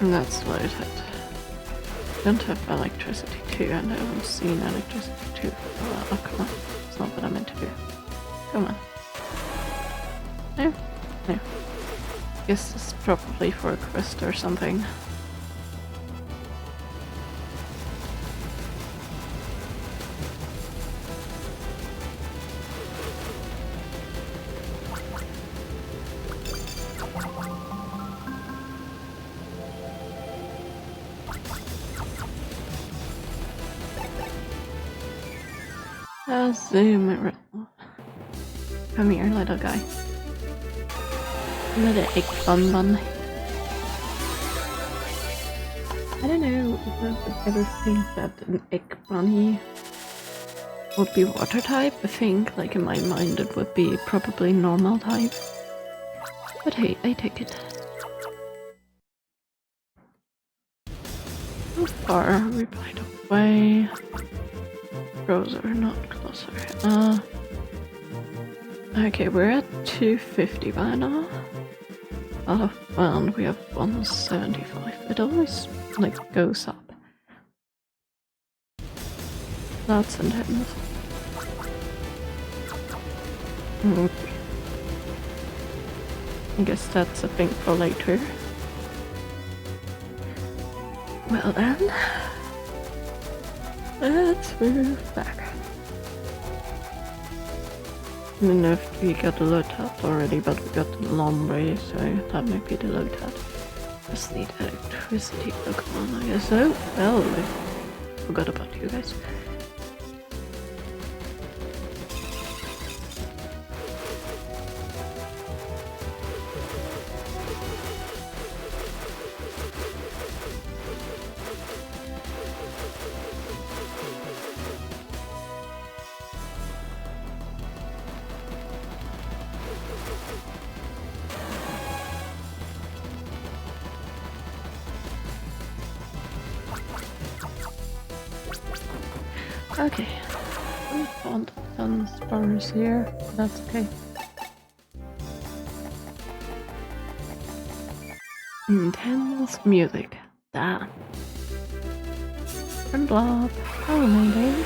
And that's loaded. Don't have electricity too, and I haven't seen electricity too for a while. Oh, come on. It's not what I meant to do. Come on. No? No. Guess this is probably for a quest or something. I'll zoom it. Come here, little guy. Little egg bun. I don't know if I would ever think that an egg bunny would be water type. I think, like in my mind, it would be probably normal type. But hey, I take it. How far are we by the way? Closer, not closer. Okay, we're at 250 by now. Out of 1, we have 175. It always, like, goes up. That's intense. Okay. I guess that's a thing for later. Well then, let's move back. I don't know if we got the load tab already, but we got the laundry, so that might be the load tab. Just need electricity to come on, I guess. Oh, well, I forgot about you guys. Okay, we found some spars here, that's okay. Intense music, damn. And blob, how amazing.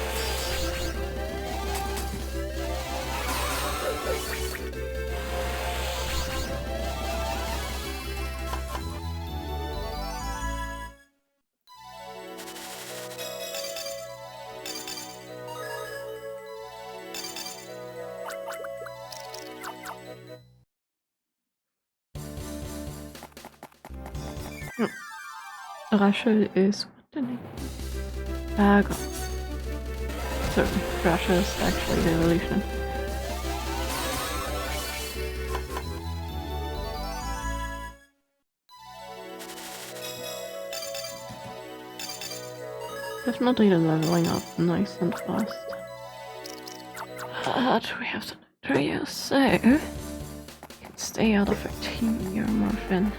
Rasche is what the name? Dragon. So Rasche is actually the evolution. Definitely the leveling up nice and fast. But we have to trio, so we can stay out of our team year morphin.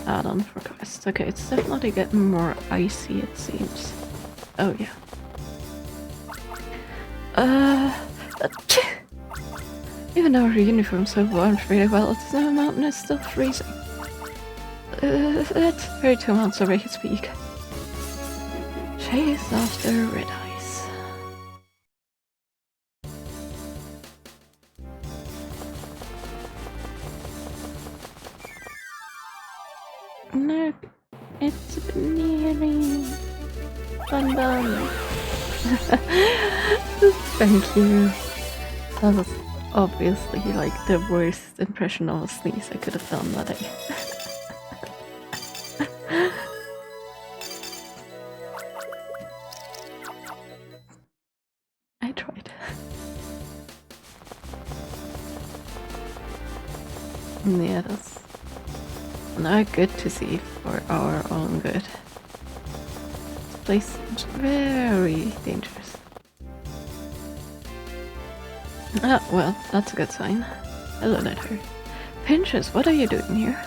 Add-on for quests. Okay, it's definitely getting more icy, it seems. Oh yeah. Even though our uniforms have warmed really well, the snow mountain is still freezing. It's 32 months away to speak. Chase after red ice. No, it's nearly done. Thank you. That was obviously like the worst impression of a sneeze I could have done that day. I tried. Yeah, that's not good to see for our own good. This place is very dangerous. Ah, well, that's a good sign. Hello, Letter. Pinches, what are you doing here?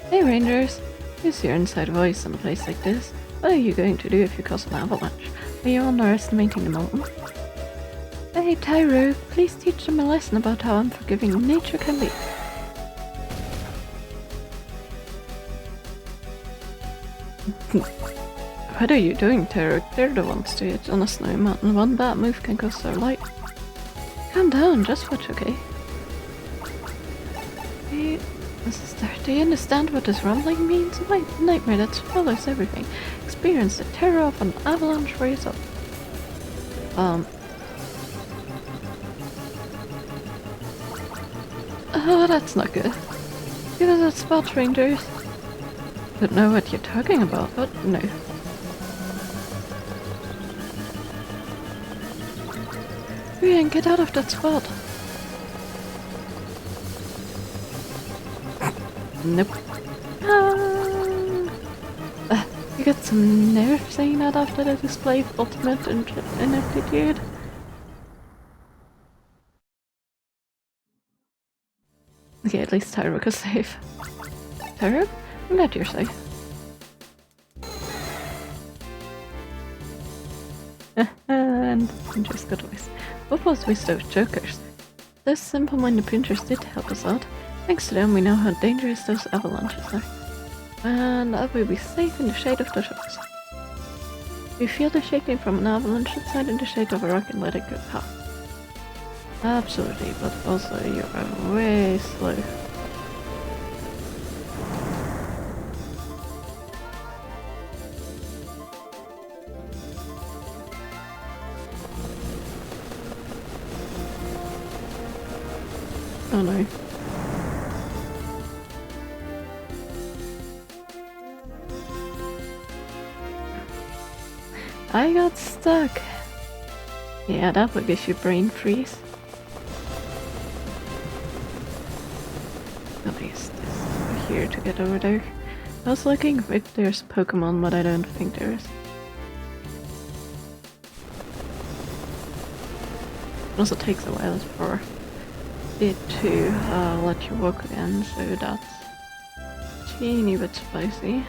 Hey, Rangers. Use your inside voice in a place like this. What are you going to do if you cause an avalanche? Are you underestimating the mountain? Hey, Tyro, please teach them a lesson about how unforgiving nature can be. What are you doing, Tyro? They're the ones to it on a snowy mountain. One bad move can cost their life. Calm down, just watch, okay? Do you understand what this rumbling means? A nightmare that swallows everything. Experience the terror of an avalanche for yourself. Oh, that's not good. Give us a spot, Rangers. Don't know what you're talking about, but no. Brian, get out of that spot. Nope. You got some nerve saying that after the display of ultimate ineptitude. Okay, at least Tyruk is safe. Tyruk? I'm glad you're safe. And the Pinchers got away. What was with those jokers? Those simple-minded Pinchers did help us out. Thanks to them, we know how dangerous those avalanches are. And I will be safe in the shade of the rocks. We feel the shaking from an avalanche inside in the shade of a rock and let it go past. Absolutely, but also you are way slow. Oh no. I got stuck. Yeah, that would give you brain freeze. At least this over here to get over there. I was looking if there's Pokemon, but I don't think there is. It also takes a while for it to let you walk again, so that's a teeny bit spicy.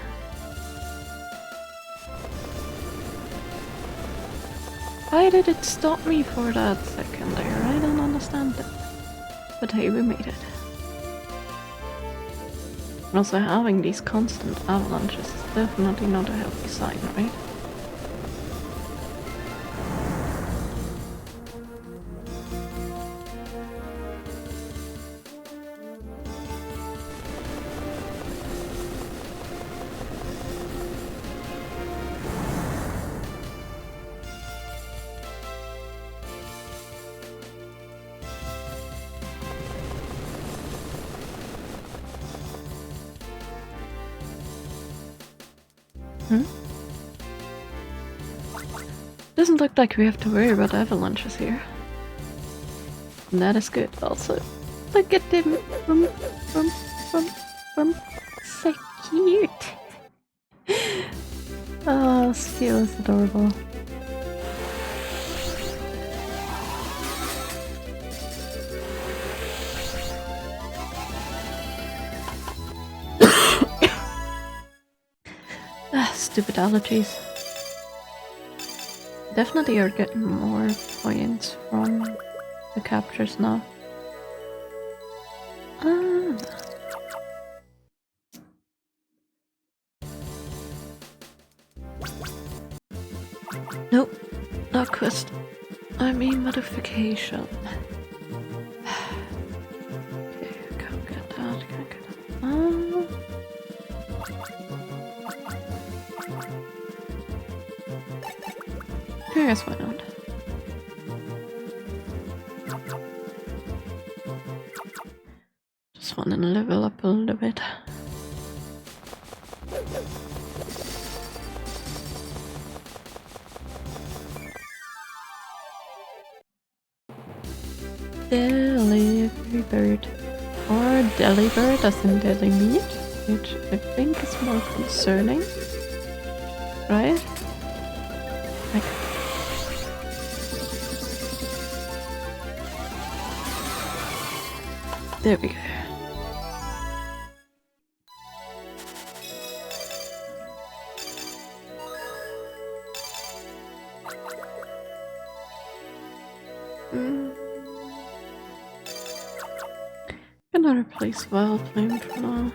Why did it stop me for that second there? I don't understand it. But hey, we made it. Also, having these constant avalanches is definitely not a healthy sign, right? Doesn't look like we have to worry about avalanches here. And that is good also. Look at them! So cute! Oh, Skill is adorable. Stupid allergies. Definitely are getting more points from the captures now. Nope, not quest. I mean modification. Okay, can't get that, can't get that. I guess why not? Just want to level up a little bit. Delivery bird. Or delibird as in deli meat, which I think is more concerning. Right? Like, there we go. Gonna replace Wild Flame for now.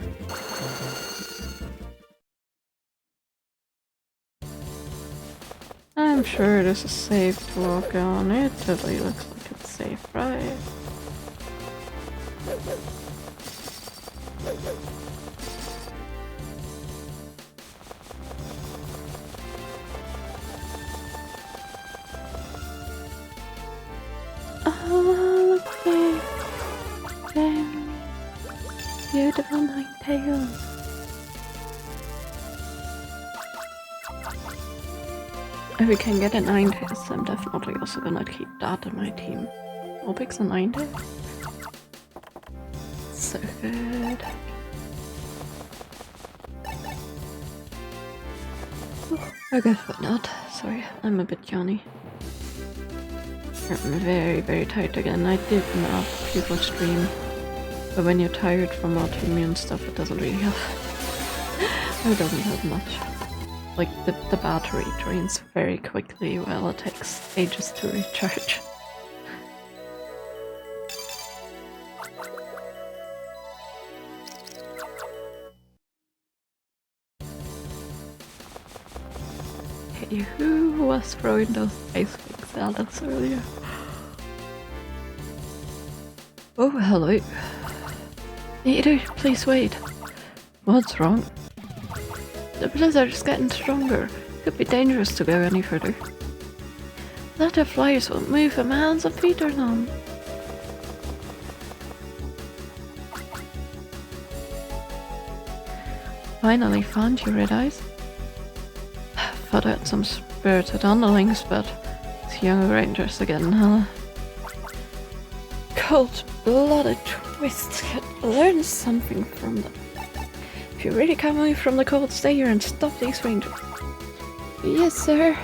I'm sure this is safe to walk on. It totally looks like it's safe, right? Oh, look there! Them beautiful nine tails. If we can get a 90s, I'm definitely also gonna keep that in my team. Opix a 90. So good. Okay, why not? Sorry, I'm a bit yawny. I'm very, very tired again. I did not people stream. But when you're tired from autoimmune stuff, it doesn't really help. It doesn't help much. Like, the battery drains very quickly while it takes ages to recharge. Hey, who was throwing those ice cream salads earlier? Oh, hello. Peter, please wait. What's wrong? The blizzard is getting stronger. Could be dangerous to go any further. Let the flyers won't move and my hands and feet are numb. Finally found you, Red Eyes. Thought I had some spirited underlings, but it's young rangers again, huh? Cold-blooded twists. Learn something from them. If you really can't move from the cold, stay here and stop these rangers. Yes, sir.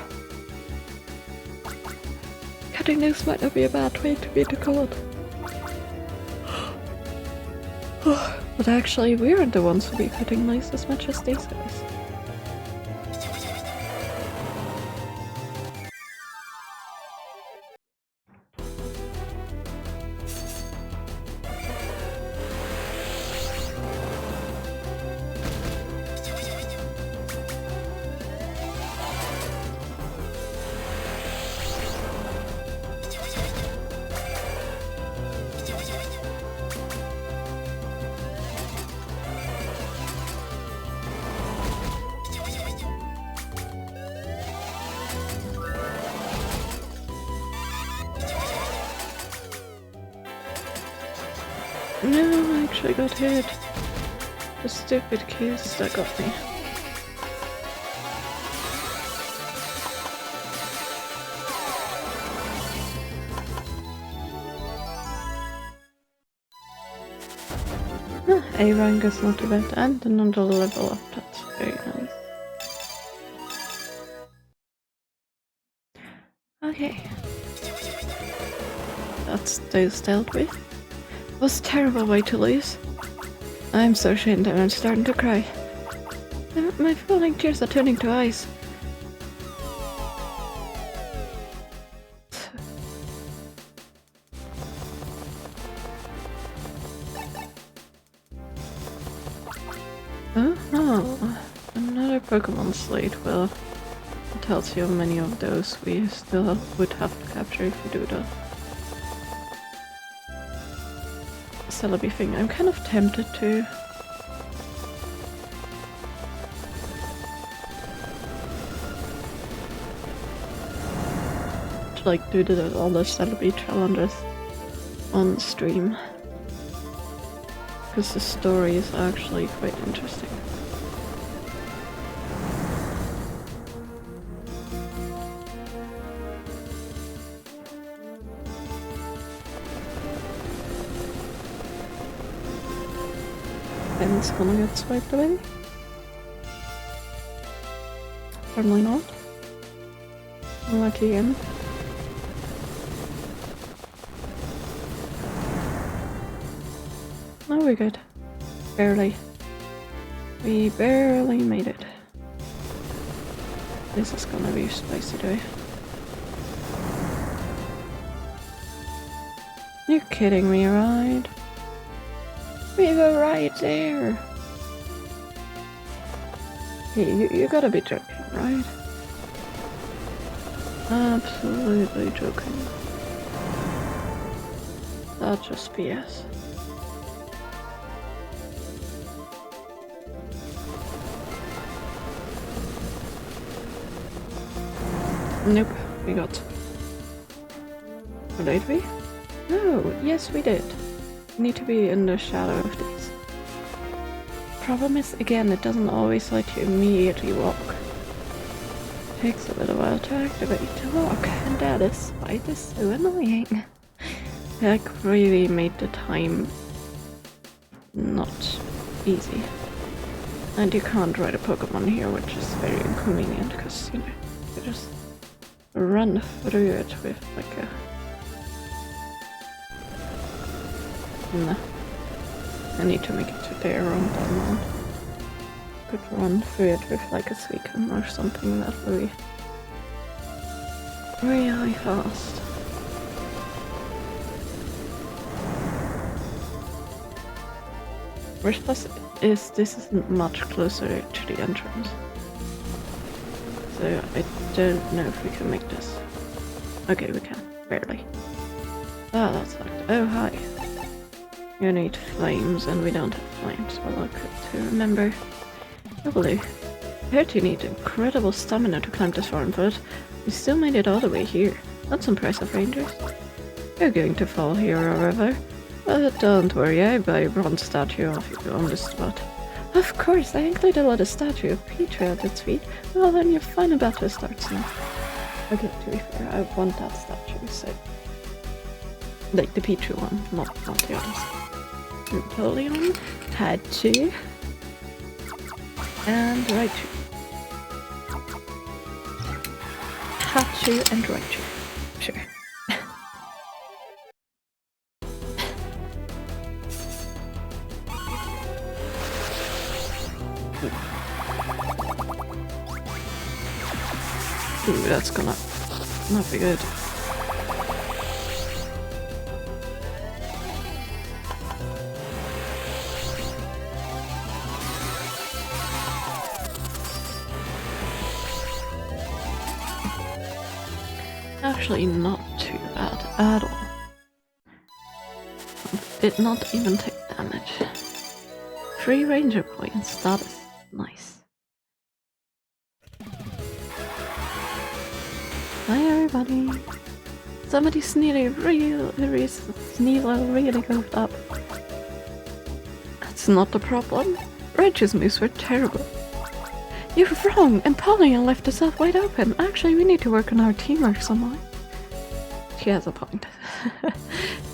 Cutting loose might not be a bad way to beat the cold. But actually, we aren't the ones who be cutting loose as much as these guys. No, I actually got hit. The stupid kiss that got me. A rank is not too bad, and another level up, that's very nice. Okay. That's those dealt with. Was a terrible way to lose. I'm so ashamed and I'm starting to cry. My falling tears are turning to ice. Oh, another Pokemon slate. Well, it tells you how many of those we still would have to capture if we do that. Celebi thing, I'm kind of tempted to. Like do all the Celebi challenges on stream. Because the story is actually quite interesting. And it's gonna get swiped away? Probably not. Lucky again. No, we're good. Barely. We barely made it. This is gonna be a spicy day. You're kidding me, right? We were right there. Hey, you gotta be joking, right? Absolutely joking. That's just BS. Nope, we got. Or did we? No, yes we did. We need to be in the shadow of these. Problem is, again, it doesn't always let you immediately walk. Takes a little while to activate the lock, and that is why it is so annoying. Like, really made the time not easy. And you can't ride a Pokemon here, which is very inconvenient, because, you know, you just run through it with, like, a... No. I need to make it to there on that one. Could run through it with, like, a Suicune or something that would be really fast. Worst plus is this isn't much closer to the entrance. So I don't know if we can make this. Okay, we can. Barely. Ah, that sucked. Oh, hi. You need flames, and we don't have flames. Well, good to remember. Lovely. I heard you need incredible stamina to climb this farm, but you still made it all the way here. That's impressive, Rangers. You're going to fall here, however. But don't worry, I buy a bronze statue of you on the spot. Of course, I included a little statue of Petra at its feet. Well, then your final battle starts now. Okay, to be fair, I want that statue, so... Like the Petra one, not the others. Napoleon, had to... And Raichu. Hachu and Raichu. Sure. Ooh, that's gonna not be good. Actually not too bad at all. Did not even take damage. 3 ranger points, that is nice. Hi everybody! Somebody's nearly really goofed up. That's not the problem. Reggie's moves were terrible. You're wrong! Napoleon left us up wide open. Actually, we need to work on our teamwork somewhere. She has a point.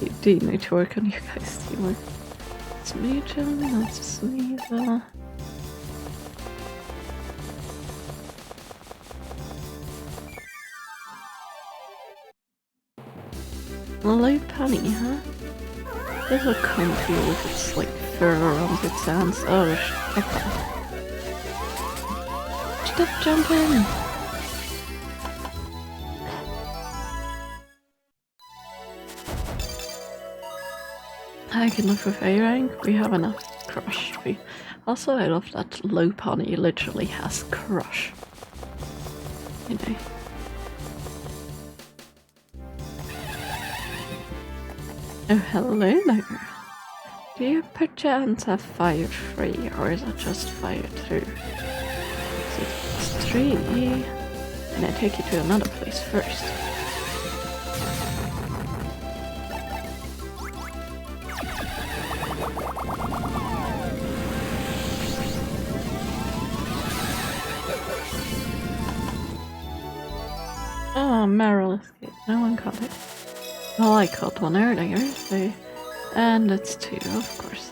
You do need to work on your guys' teamwork. It's Mugen, that's Sneasel. Low Penny, huh? This will comfy with its like fur around its hands. Oh, okay. Stop jumping! I can look with A rank, we have enough crush. Also, I love that Low Pony literally has crush. You know. Oh, hello there. Do you perchance have fire 3, or is it just fire 2? It's 3, and I take you to another place first. Oh, Meryl escaped. No one caught it. Well, I caught one earlier, so... And it's 2, of course.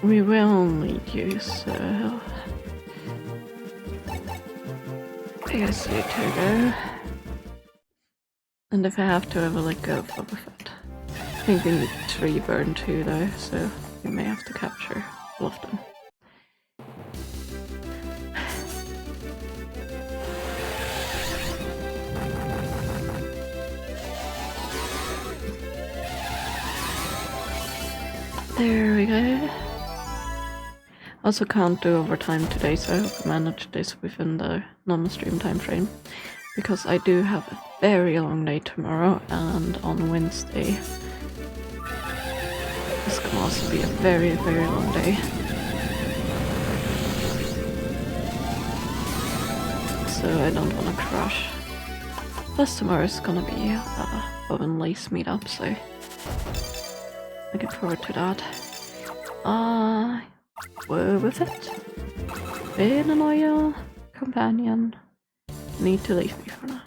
We will need you, so... I guess you two go. And if I have to, I will let go of Boba Fett. I think we need 3 burn 2 though, so we may have to capture all of them. There we go. Also can't do overtime today, so I hope I manage this within the normal stream time frame. Because I do have a very long day tomorrow, and on Wednesday this can also be a very, very long day. So I don't want to crash. Plus tomorrow is gonna be Bob and Lace meetup, so looking forward to that. Whoa with it. Been a loyal companion. Need to leave me for now.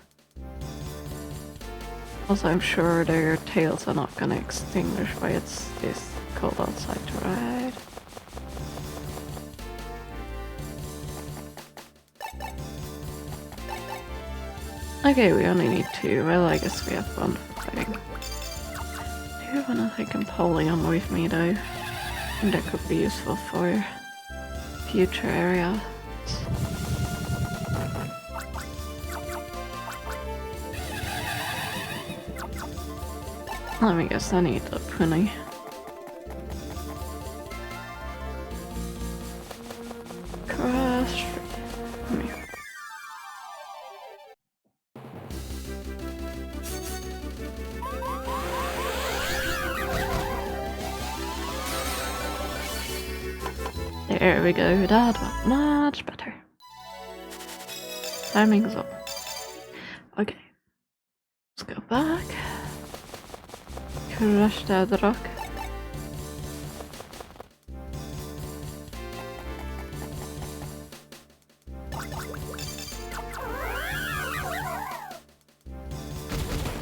Also, I'm sure their tails are not gonna extinguish while it's this cold outside to ride. Okay, we only need 2. Well, I guess we have 1 for fighting. Do you wanna take Empoleon with me though? That could be useful for future areas. Let me guess, I need a pony. Crash. There we go, that was much better. Timing's up. Okay. Let's go back. Crush that rock.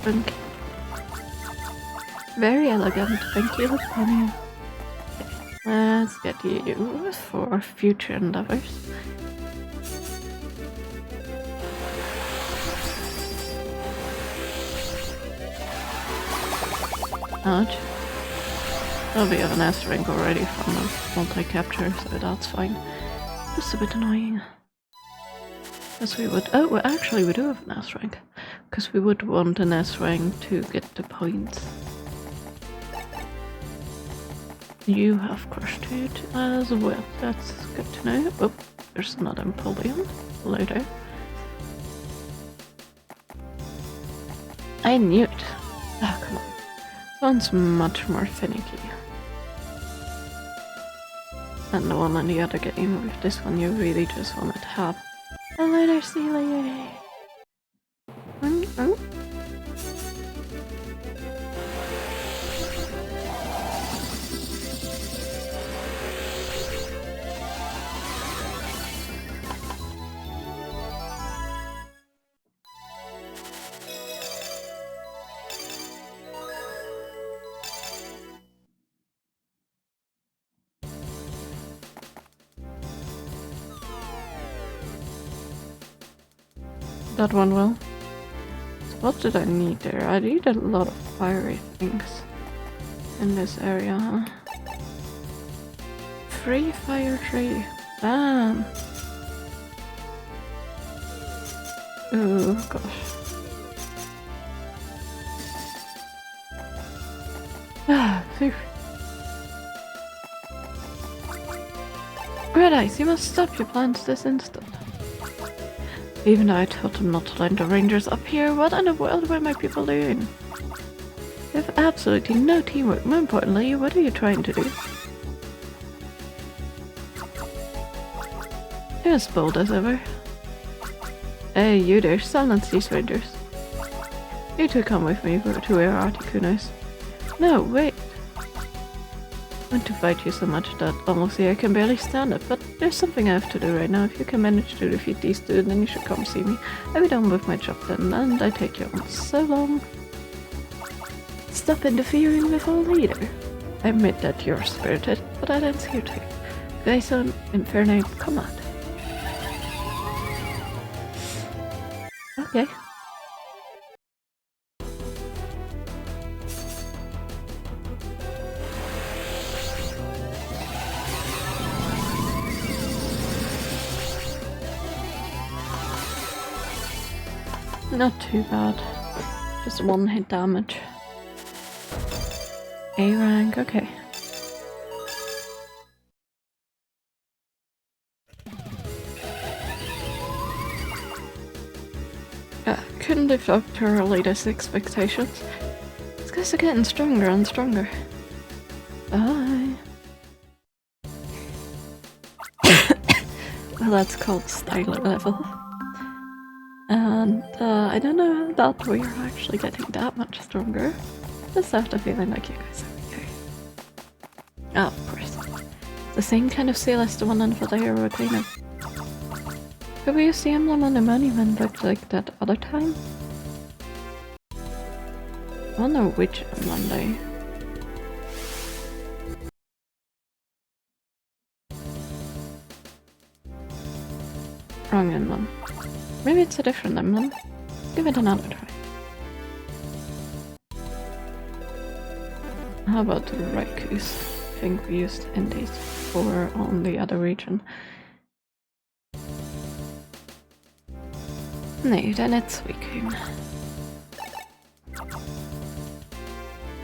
Okay. Very elegant, thank you, Pony. Let's get you for future endeavors. Ouch. Oh, we have an S rank already from the multi-capture, so that's fine. Just a bit annoying. Because we would— oh, well, actually we do have an S rank. Because we would want an S rank to get the points. You have crushed it as well, that's good to know. Oh, there's another Empoleon. Hello there. I knew it. Ah, come on. Sounds much more finicky. And the one in the other game. With this one you really just want to have. Hello there, Celia! Oh. That one will. So what did I need there? I need a lot of fiery things in this area, huh? Free fire tree. Damn. Oh gosh. Ah, phew. Red Eyes, you must stop your plans this instant. Even though I told them not to land the rangers up here, what in the world were my people doing? They have absolutely no teamwork. More importantly, what are you trying to do? You're as bold as ever. Hey, you there, silence these rangers. You two come with me to where Articuno is. No, wait. I want to fight you so much that honestly I can barely stand it, but there's something I have to do right now. If you can manage to defeat these two, then you should come see me. I'll be done with my job then, and I take you on so long. Stop interfering with our leader. I admit that you're spirited, but I don't here too. Grayson, Inferno, come on. Okay. Not too bad. Just 1 hit damage. A rank, okay. Couldn't live up to our latest expectations. These guys are getting stronger and stronger. Bye. Well, that's called style level. And I don't know that we're actually getting that much stronger. Just have the feeling like you guys are okay. Oh, of course. the same kind of seal as the one on the volcano. Could we use the emblem on the monument like that other time? I wonder which Monday. Wrong emblem. Maybe it's a different emblem. Give it another try. How about the Raikus? I think we used NDs for on the other region. No, then it's Suicune.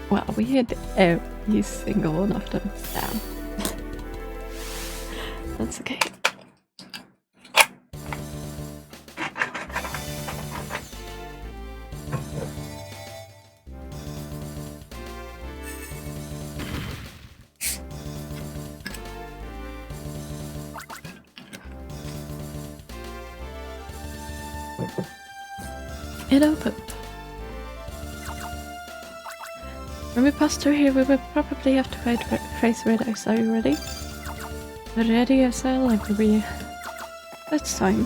Well, we hit every single one of them. Damn. That's okay. It opened. When we pass through here, we will probably have to face Red Eyes. Are you ready? Ready as hell, everybody. It's time.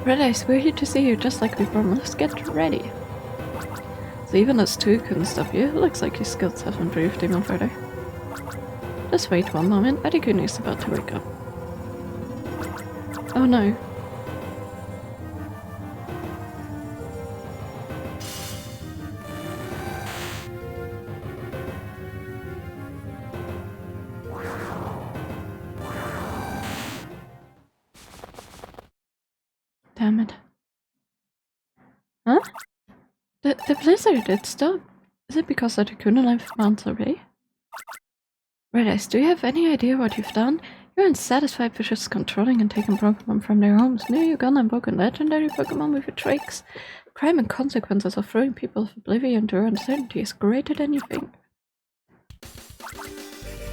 Red Eyes, we're here to see you just like we promised. Get ready. So even as 2 couldn't stop you, it looks like your skills have improved even further. Just wait one moment, Articuno is about to wake up. Oh no. Damn it. Huh? The blizzard, it stopped. Is it because Articuno left months away? Red Eyes, do you have any idea what you've done? You aren't satisfied with just controlling and taking Pokemon from their homes. Now you've gone and broken legendary Pokemon with your tricks. The crime and consequences of throwing people of oblivion to uncertainty is greater than you think.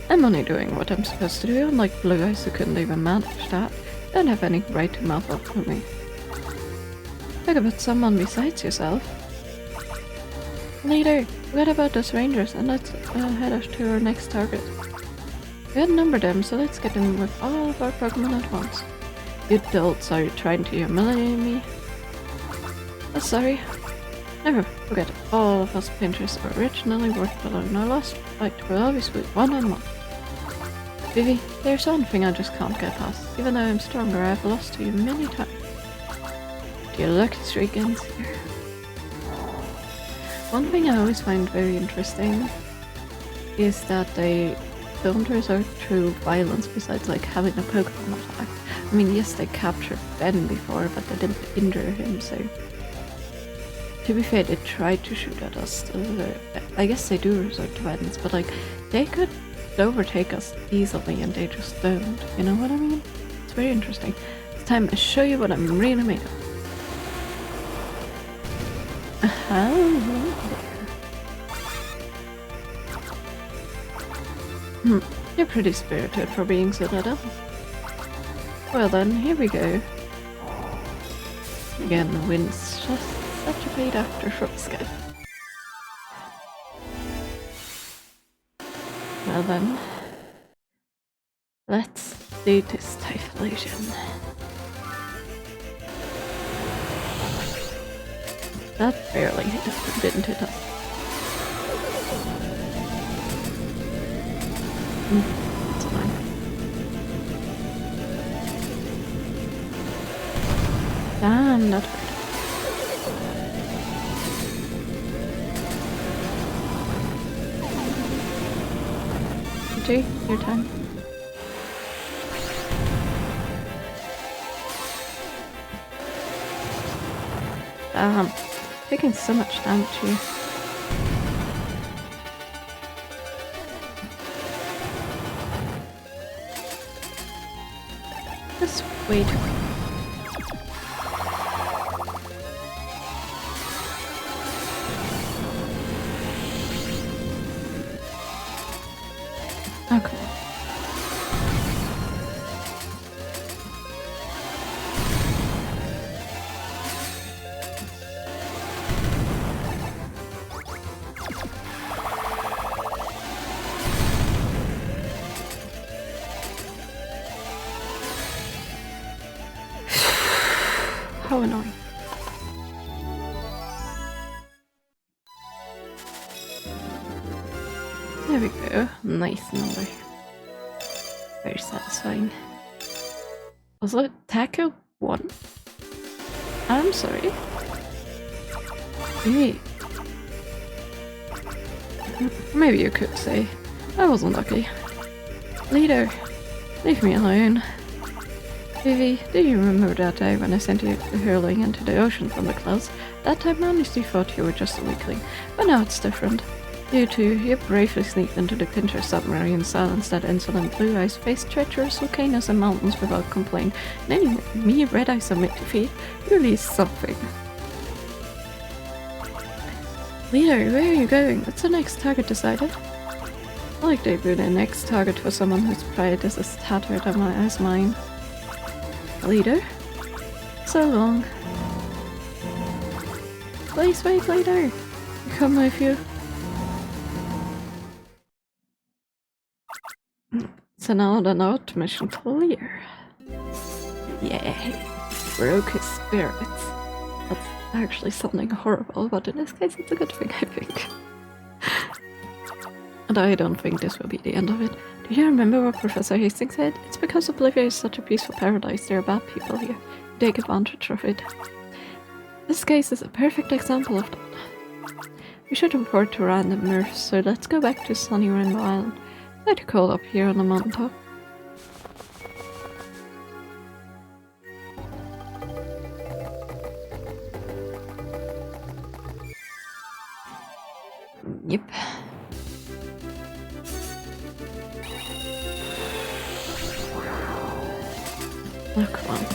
I'm only doing what I'm supposed to do, unlike Blue Eyes who couldn't even manage that. You don't have any right to mouth up to me. Talk about someone besides yourself. Leader, forget about those rangers and let's head us to our next target. We outnumber them, so let's get them with all of our Pokemon at once. You dolts, are you trying to humiliate me? Oh, sorry. Never forget, all of us pinchers originally worked alone. Our last fight will always be one-on-one. Vivi, there's one thing I just can't get past. Even though I'm stronger, I've lost to you many times. Your lucky streak ends here. One thing I always find very interesting is that they don't resort to violence besides like having a Pokemon attack. I mean, yes, they captured Ben before, but they didn't injure him, so... To be fair, they tried to shoot at us. I guess they do resort to violence, but like, they could overtake us easily and they just don't. You know what I mean? It's very interesting. It's time to show you what I'm really made of. You're pretty spirited for being so little. Well then, here we go. Again, the wind's just such a great actor from Sky. Well then, let's do this Typhlosion. That barely hit us, didn't hit us. It's fine. Damn, that hurt. GG, your time. Damn. Taking so much damage here. Just wait. Okay. annoying. There we go. Nice number. Very satisfying. Also, tackle 1. I'm sorry. Maybe you could say, I wasn't lucky. Leader, leave me alone. Vivi, do you remember that day when I sent you hurling into the ocean from the clouds? That time I honestly thought you were just a weakling, but now it's different. You two, you bravely sneaked into the Pinter submarine, silenced that insolent blue eyes, faced treacherous volcanoes and mountains without complaint, and anyway, me, Red Eye submit defeat, really is something. Leader, where are you going? What's the next target decided? I like they do the next target for someone whose pride is as tattered as mine. Leader? So long. Please wait, leader. Come with you. So now the note mission clear. Yay. Broke his spirits. That's actually something horrible, but in this case it's a good thing, I think. And I don't think this will be the end of it. Do you remember what Professor Hastings said? It's because Oblivion is such a peaceful paradise, there are bad people here. They take advantage of it. This case is a perfect example of that. We should report to random nerfs, so let's go back to sunny Rainbow Island. It's too cold up here on the mountaintop. Yep. Oh, come on.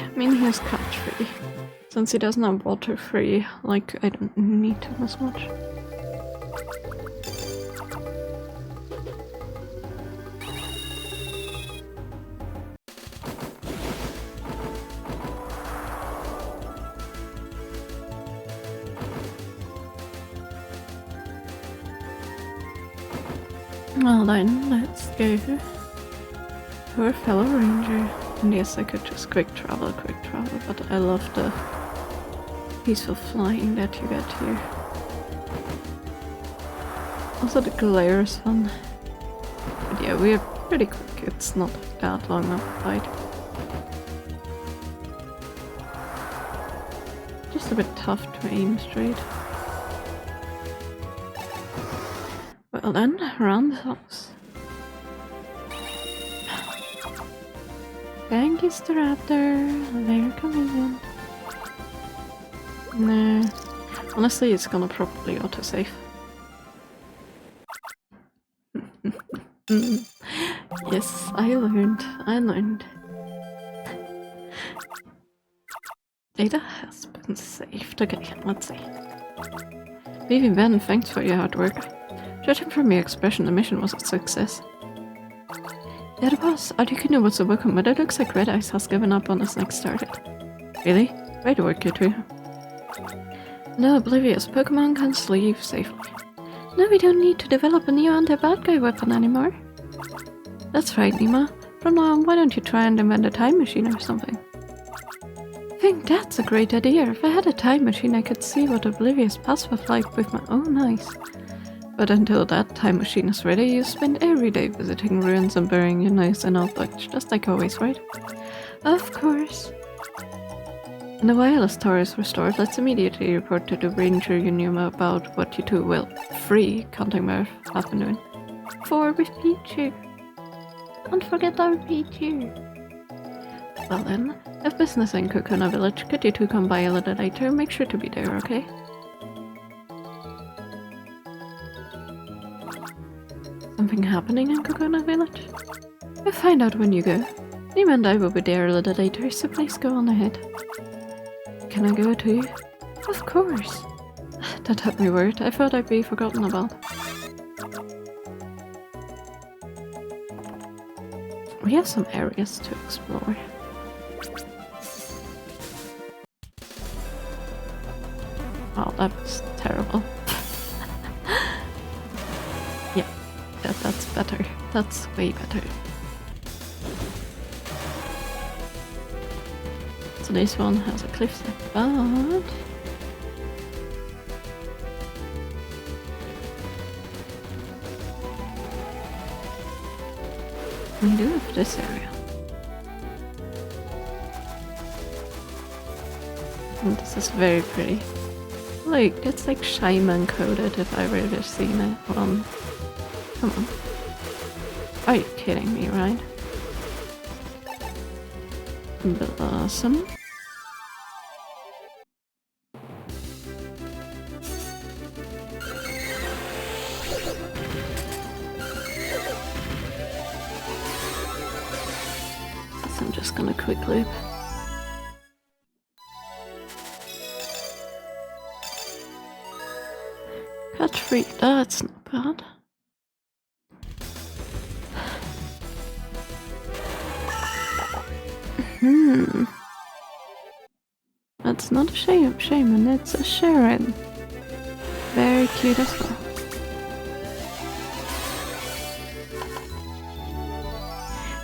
I mean, he has catch free. Since he doesn't have water free, like, I don't need him as much. Well then, let's go to our fellow ranger. And yes, I could just quick travel, but I love the peaceful flying that you get here. Also the glare is fun. But yeah, we are pretty quick, it's not that long of a fight. Just a bit tough to aim straight. Well then, around the house. Thank you, Staraptor. Very convenient. No. Honestly, it's gonna probably autosave. Yes, I learned. Data has been saved. Okay, let's see. Vivi Ben, thanks for your hard work. Judging from your expression, the mission was a success. Yeah, it was. Articuno was so welcome, but it looks like Red Eyes has given up on his next target. Really? Great work, you two. No, oblivious. Pokemon can sleep safely. Now we don't need to develop a new anti-bad guy weapon anymore. That's right, Nima. From now on, why don't you try and invent a time machine or something? I think that's a great idea. If I had a time machine, I could see what Oblivious past was like with my own eyes. But until that time machine is ready, you spend every day visiting ruins and burying your nose in old books, just like always, right? Of course. When the wireless tower is restored, let's immediately report to the ranger you knew about what you two will free counting by afternoon. 4 with Pichu. Don't forget our Pichu. Well then, I have business in Kokona Village. Could you two come by a little later? Make sure to be there, okay? Something happening in Kokona Village? We'll find out when you go. Nima and I will be there a little later, so please go on ahead. Can I go too? Of course. That had me worried. I thought I'd be forgotten about. We have some areas to explore. Oh, that was terrible. Yeah, that's better. That's way better. So this one has a cliffside, but we do have this area. And this is very pretty. Like, it's like shaman coded if I've ever seen it. Come on. Are you kidding me, right? Blossom. So I'm just gonna quick loop. Cut free, that's not bad. That's not a shaman, it's a Sharon. Very cute as well.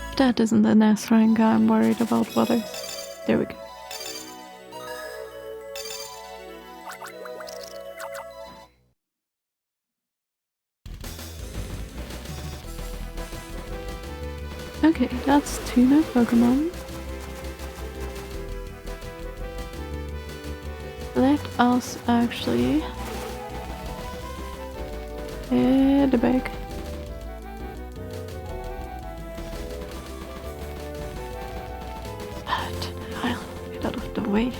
If that isn't an S rank, I'm worried about what is. There we go. Okay, that's tuna Pokemon. Let us actually head back. I'll get out of the way.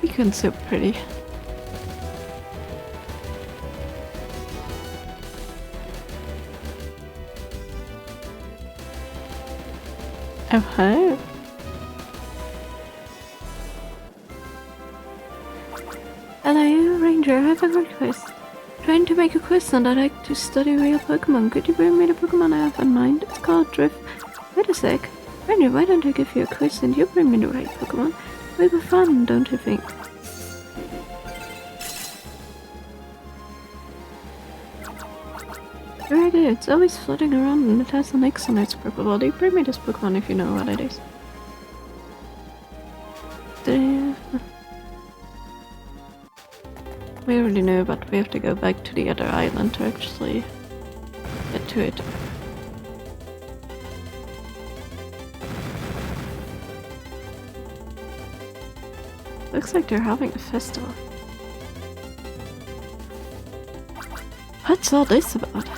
Suicune's so pretty. Oh, hello, Ranger. I have a request. Trying to make a quest and I'd like to study real Pokemon. Could you bring me the Pokemon I have in mind? It's called Drift. Wait a sec. Ranger, why don't I give you a quiz and you bring me the right Pokemon? It'll be fun, don't you think? Very good. It's always floating around and it has an X on its purple body. Bring me this Pokemon if you know what it is. We already know, but we have to go back to the other island to actually get to it. Looks like they're having a festival. What's all this about?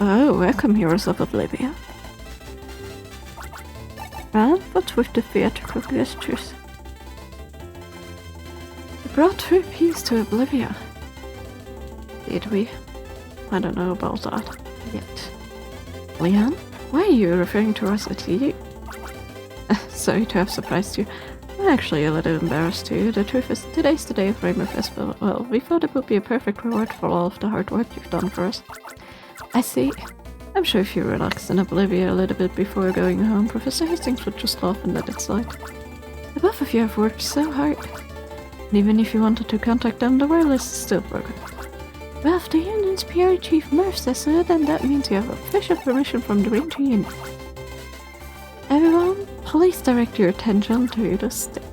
Oh, welcome, heroes of Oblivia. And what's with the theatrical gestures? We brought true peace to Oblivia. Did we? I don't know about that yet. Leanne? Why are you referring to us as you? Sorry to have surprised you. I'm actually a little embarrassed too. The truth is, today's the day of Rainbow Festival. Well, we thought it would be a perfect reward for all of the hard work you've done for us. I see. I'm sure if you relaxed in Oblivia a little bit before going home, Professor Hastings would just laugh and let it slide. The both of you have worked so hard. And even if you wanted to contact them, the wireless is still broken. Well, if the Union's PR Chief Murph says so, then that means you have official permission from the Ranger Union. Everyone, please direct your attention to the stage.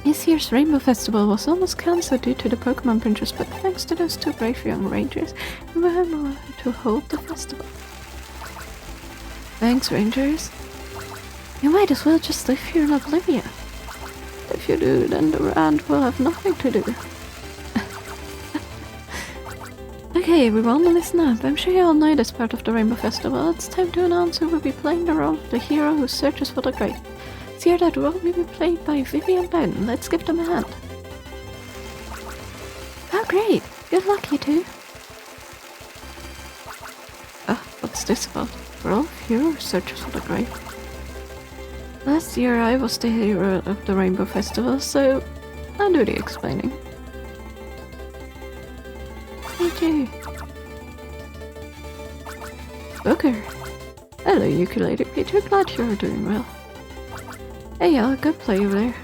This year's Rainbow Festival was almost cancelled due to the Pokemon printers, but thanks to those two brave young rangers, we were able to hold the festival. Thanks, Rangers. You might as well just live here in Oblivia. If you do, then the Rand will have nothing to do. Okay, everyone, listen up. I'm sure you all know this part of the Rainbow Festival. It's time to announce who will be playing the role of the hero who searches for the Great. This year that role will be played by Vivian Bowden. Let's give them a hand. Oh, great! Good luck, you two. What's this about? Role of hero who searches for the Great. Last year I was the hero of the Rainbow Festival, so I'll do the explaining. Me too. Booker. Hello, ukulele Peter. Glad you're doing well. Hey, I'll go play over there.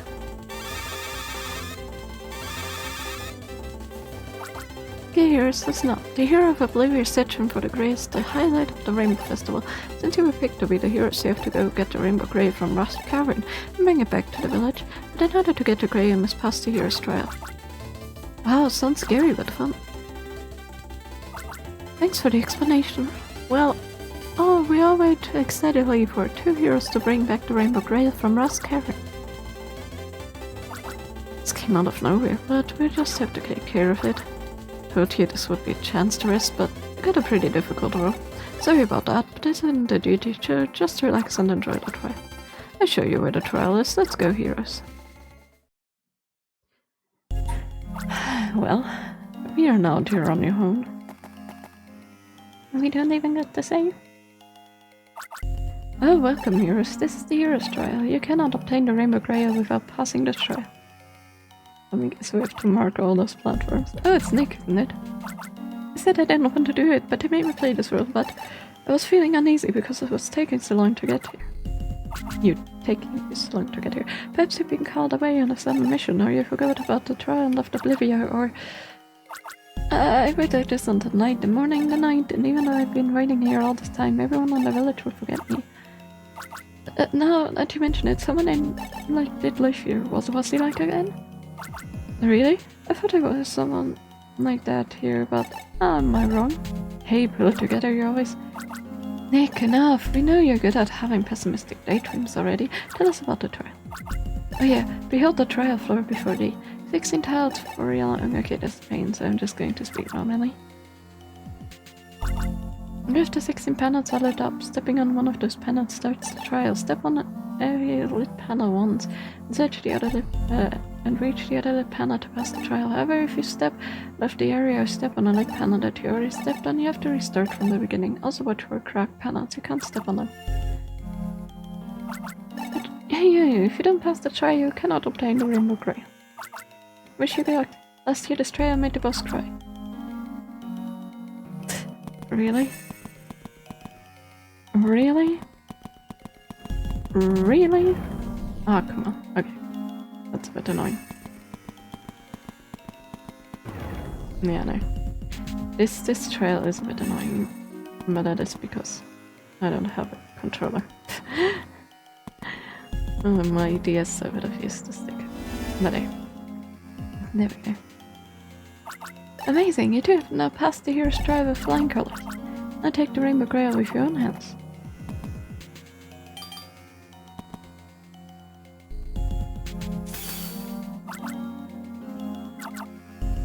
Okay, heroes, listen up. The hero of Oblivious section for the Grey is the highlight of the Rainbow Festival. Since you were picked to be the heroes, you have to go get the Rainbow Grey from Rust Cavern and bring it back to the village. But in order to get the Grey, you must pass the hero's trial. Wow, sounds scary but fun. Thanks for the explanation. Well, we all wait excitedly for 2 heroes to bring back the Rainbow Grey from Rust Cavern. This came out of nowhere, but we just have to take care of it. Thought here this would be a chance to rest, but I got a pretty difficult role. Sorry about that, but this isn't the duty, so just relax and enjoy the trial. I'll show you where the trial is. Let's go, heroes. Well, we are now here on your own. We don't even get to save. Oh, welcome, heroes. This is the hero's trial. You cannot obtain the Rainbow Grey without passing the trial. I guess we have to mark all those platforms. Oh, it's Nick, isn't it? I said I didn't want to do it, but they made me play this world, but I was feeling uneasy because it was taking so long to get here. You taking so long to get here. Perhaps you've been called away on a sudden mission, or you forgot about the trial and left Oblivia, or... I waited this on the night, the morning, the night, and even though I've been waiting here all this time, everyone in the village would forget me. Now that you mention it, someone did live here. Was he like again? Really? I thought I was someone like that here, but am I wrong? Hey, pull it together, you always... Nick, enough! We know you're good at having pessimistic daydreams already. Tell us about the trial. Oh yeah, we held the trial floor before the 16 tiles for real. Okay, that's pain, so I'm just going to speak normally. If the 16 panels are lit up, stepping on one of those panels starts the trial. Step on every lit panel once, and search the other lit, and reach the other lit panel to pass the trial. However, if you step left the area or step on a lit panel that you already stepped on, you have to restart from the beginning. Also watch for cracked panels, you can't step on them. But yeah, if you don't pass the trial, you cannot obtain the Rainbow Grey. Wish you luck. Last year this trial made the boss cry. Really? Really? Really? Ah, come on. Okay. That's a bit annoying. Yeah, no. This trail is a bit annoying, but that is because I don't have a controller. Oh, my DS I would have used the stick. But hey. There we go. Amazing, you two have now passed the hero's trial with flying colors. Now take the Rainbow Grey with your own hands.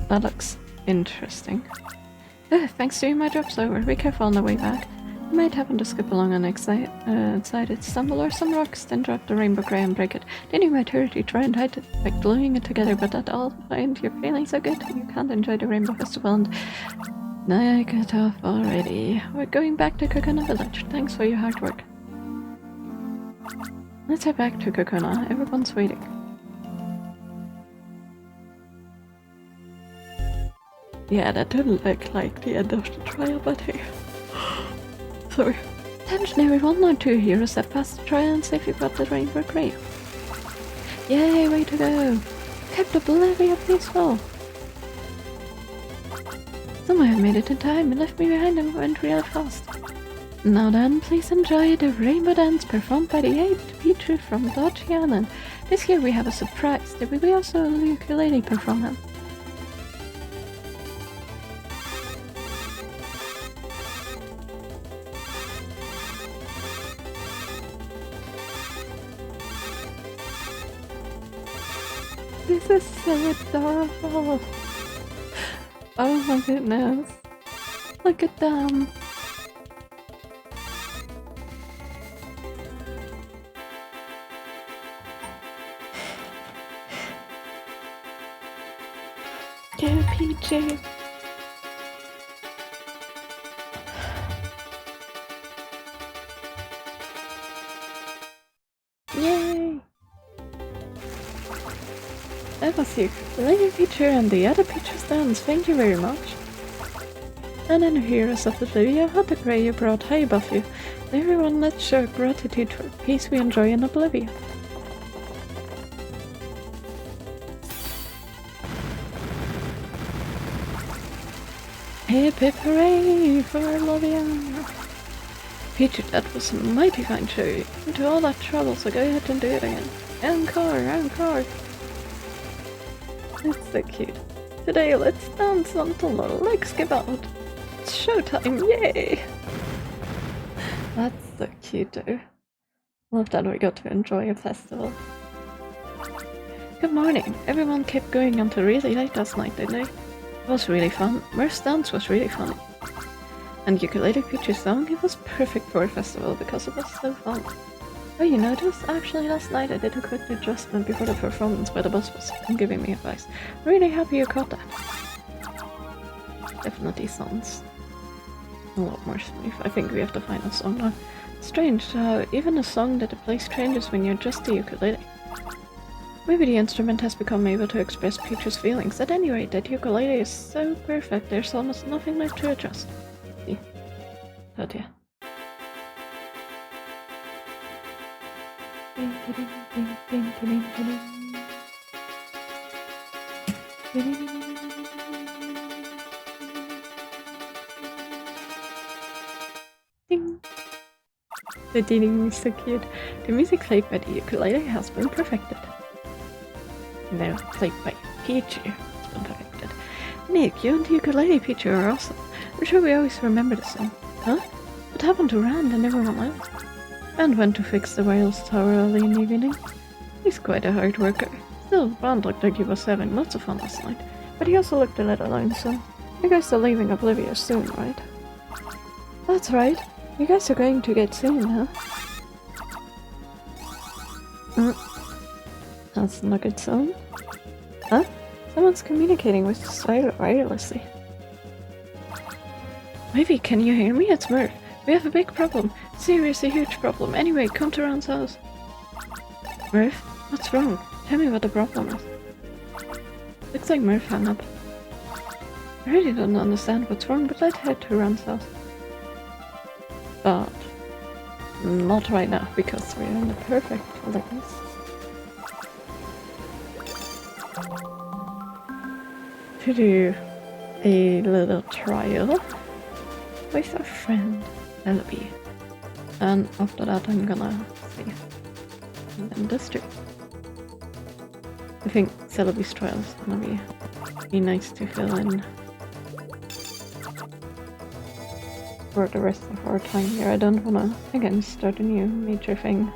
That looks interesting. Thanks to you, my job's over. Be careful on the way back. You might happen to skip along an excited stumble or some rocks, then drop the Rainbow Grey and break it. Then you might hurt, you try and hide it by gluing it together, but at all point you're feeling so good you can't enjoy the Rainbow Festival and... Now get off already. We're going back to Kokona Village. Thanks for your hard work. Let's head back to Kokona. Everyone's waiting. Yeah, that didn't look like the end of the trial, but hey. Sorry. Attention everyone, now 2 heroes have passed the trial and safely got the Rainbow Grey. Yay, way to go! Kept Oblivia peaceful! Somehow I made it in time and left me behind and went real fast. Now then, please enjoy the Rainbow Dance performed by the 8th feature from Dodgy Island. This year we have a surprise. There will be also a ukulele performance. This is so adorable. Oh my goodness. Look at them. Go PJ. Yay. that was you. The lady Peacher and the other Peacher stands, thank you very much. And then heroes of the Oblivia, how the grey you brought high above you. And everyone, let's show gratitude for the peace we enjoy in Oblivia. Hip hip hooray for Oblivia! Peacher, that was a mighty fine show. You into all that trouble, so go ahead and do it again. Encore, encore! It's so cute. Today, let's dance until our legs give out. It's showtime, yay! That's so cute though. Love that we got to enjoy a festival. Good morning. Everyone kept going until really late last night, didn't they? It was really fun. Murph's dance was really funny. And Ukulele Peach's song, it was perfect for a festival because it was so fun. Oh, you noticed? Actually, last night I did a quick adjustment before the performance where the boss was giving me advice. Really happy you caught that. Definitely sounds a lot more smooth. I think we have to find a song now. Strange how even a song that plays changes when you adjust the ukulele. Maybe the instrument has become able to express Peach's feelings. At any rate, that ukulele is so perfect, there's almost nothing left to adjust. See? Oh dear. Ding. The ding is so cute. The music played by the ukulele has been perfected. No, played by Peachy has been perfected. Nick, you and the ukulele Peachy are awesome. I'm sure we always remember the song. Huh? What happened to Rand and everyone else? Rand went to fix the wireless tower early in the evening. He's quite a hard worker. Still, Rand looked like he was having lots of fun last night. But he also looked a little lonesome. You guys are leaving Oblivia soon, right? That's right. You guys are going to get soon, huh? That's not a good sign. Huh? Someone's communicating with the Styler wirelessly. Maybe, can you hear me? It's Murph. We have a big problem. Seriously huge problem. Anyway, come to Ron's house. Murph? What's wrong? Tell me what the problem is. Looks like Murph hung up. I really don't understand what's wrong, but let's head to Ron's house. But not right now, because we're in the perfect place to do a little trial with our friend Ellaby. And after that I'm gonna see in the street. I think Celeby's trial is gonna be nice to fill in for the rest of our time here. I don't wanna again start a new major thing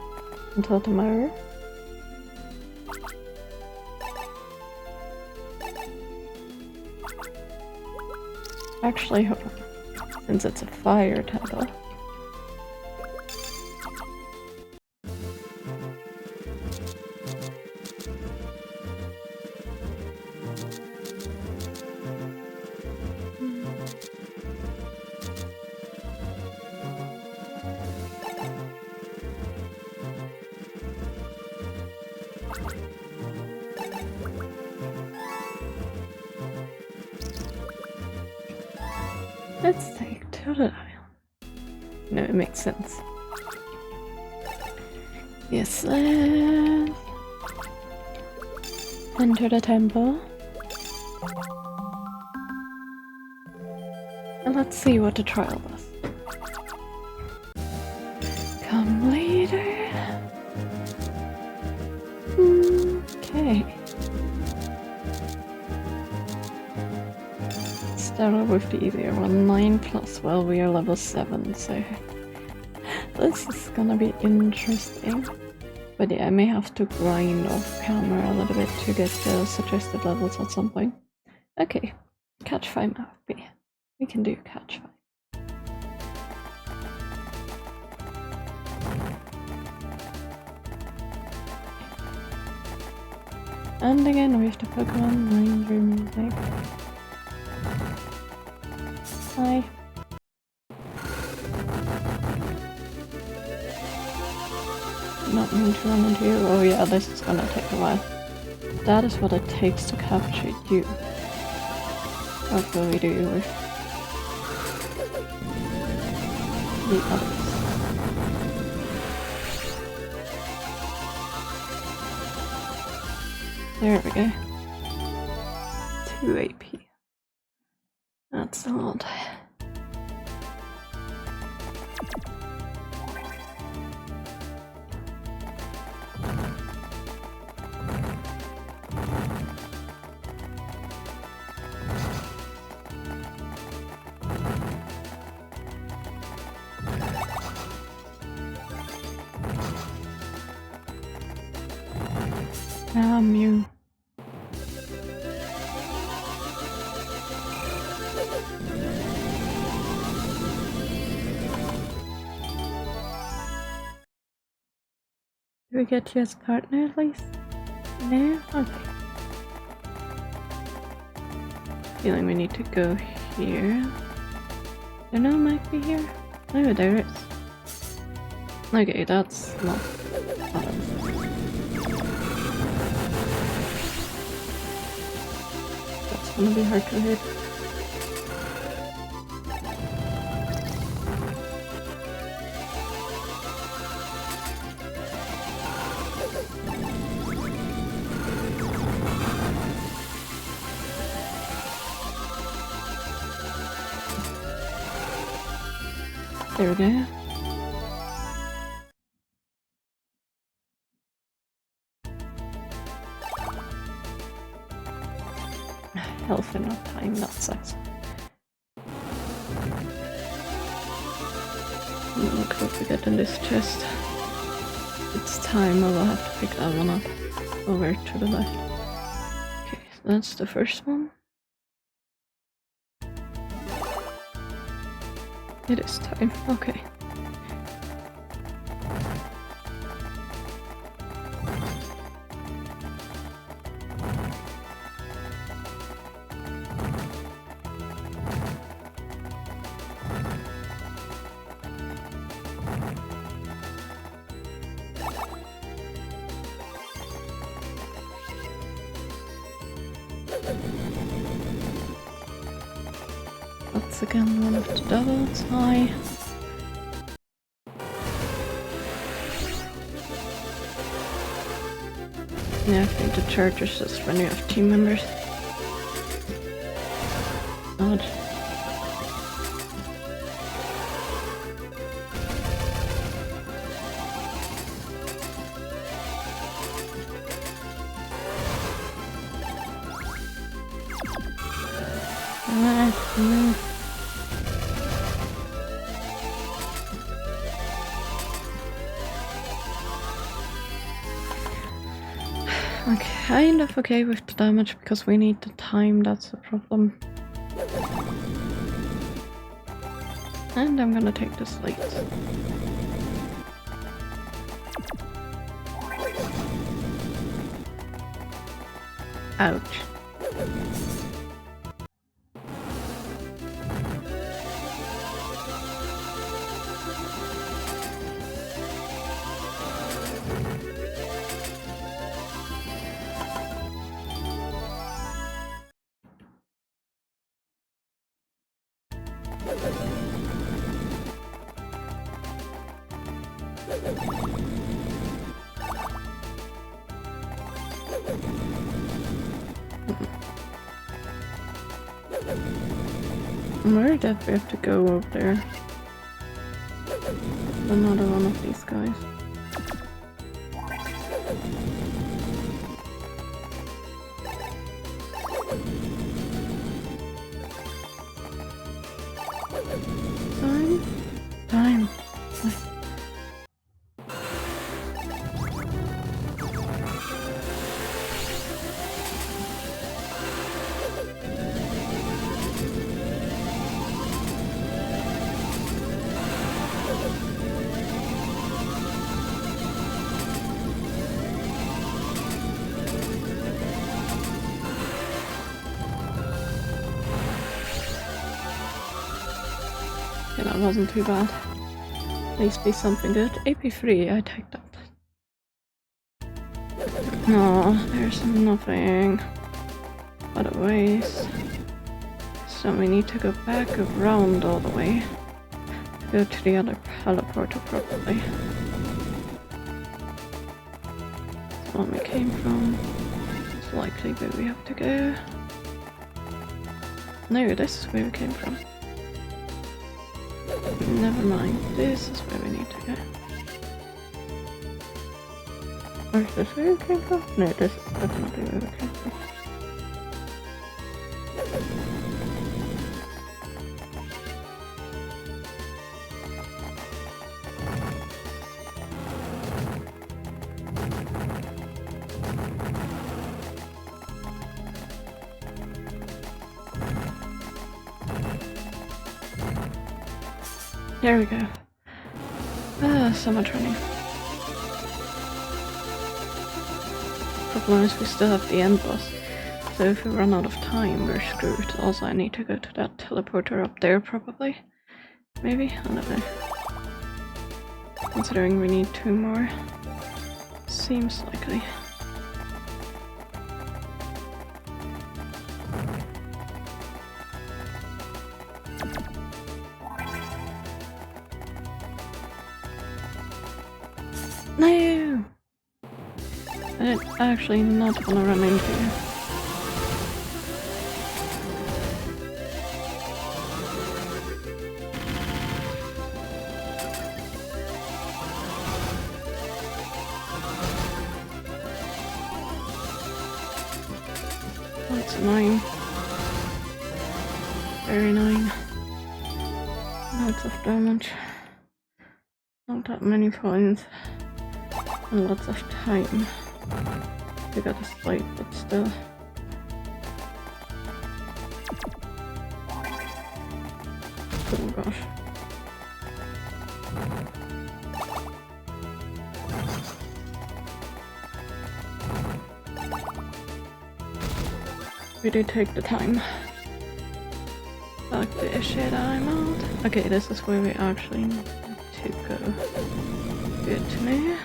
until tomorrow. Actually, hold on. Since it's a fire temple. Let's take to the island. No, it makes sense. Yes, let's enter the temple. And let's see what the trial does. Come later. Okay. Start off with the easier one. 9+. Well, we are level 7, so this is gonna be interesting. But yeah, I may have to grind off camera a little bit to get the suggested levels at some point. Okay, catch 5 map B. We can do catch 5. And again, we have to Pokemon Ranger music. Hi. Not mean to run into you. Oh yeah, this is gonna take a while. that is what it takes to capture you. What will we do with the others? There we go. 2 AP. That's a lot. You. Do we get you as partner at least? No? Okay. Feeling we need to go here. There no might be here? No, there is. Okay, that's not That's gonna be hard to hit. There we go. Health and not time, that sucks. Look what we get in this chest. It's time, I will have to pick that one up. Over to the left. Okay, that's the first one. It is time, okay. That's again one of the doubles. Hi. Yeah, I think the charger's just when you have team members. Odd. I'm kind of okay with the damage because we need the time, that's the problem. And I'm gonna take the slate. Ouch. I'm worried that we have to go over there. Another one of these guys. Time. Okay, that wasn't too bad. Please be something good. AP3, I take that. No, there's nothing but a ways. So we need to go back around all the way. Go to the other teleporter probably. The one we came from. It's likely where we have to go. No, this is where we came from. Never mind, this is where we need to go. Or is this where we came from? No, this is definitely where we came from. There we go. So much running. Problem is we still have the end boss. So if we run out of time, we're screwed. Also, I need to go to that teleporter up there probably. Maybe? I don't know. Considering we need 2 more. Seems likely. No! I did actually not want to run into you. That's annoying. Very annoying. Lots of damage. Not that many points. And lots of time. We gotta sleep, but still. Oh gosh. We did take the time. Fuck this shit, I'm out. Okay, this is where we actually need to go. Good to me.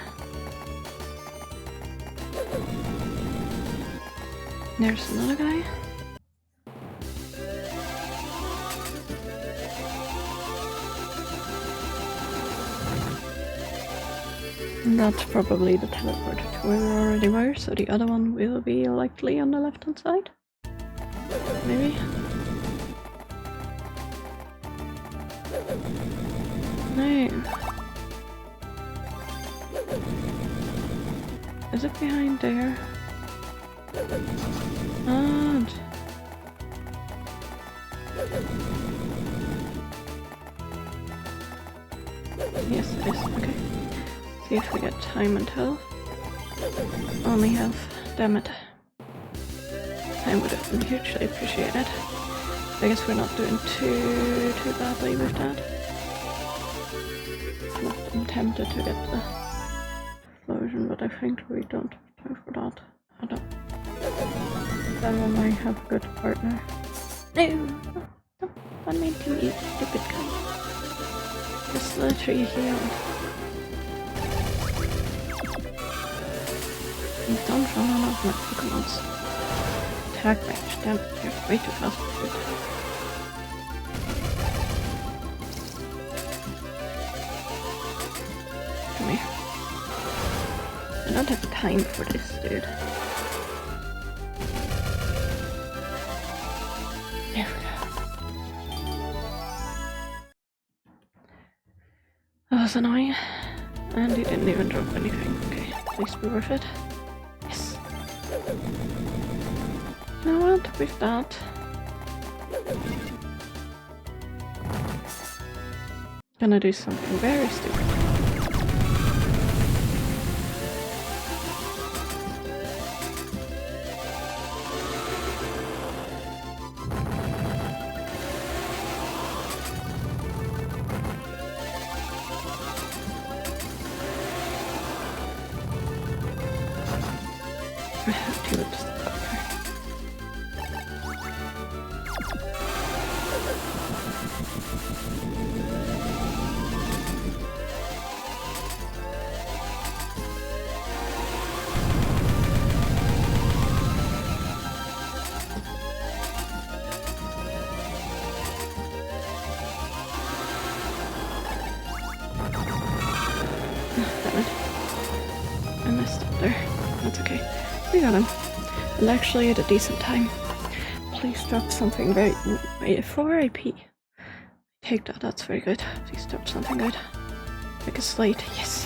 There's another guy. And that's probably the teleporter to where we already were, so the other one will be likely on the left hand side. Maybe? No. Is it behind there? And yes, it is. Okay. See if we get time until. Only half. Damn it. Time would have been hugely appreciated. I guess we're not doing too badly with that. I'm tempted to get the explosion, but I think we don't have time for that. I don't. That one might have a good partner. No! Don't run into me, stupid guy. Just literally healed. And don't run out of my Pokemon's attack range. Damn it, you're way too fast for it. Come here. I don't have time for this, dude. There we go. That was annoying. And he didn't even drop anything. Okay, please be worth it. Yes. You know what? With that. Gonna do something very stupid. I have to just We got him. And actually at a decent time. Please drop something very... 4 IP. Take that, that's very good. Please drop something good. Like a slate, yes.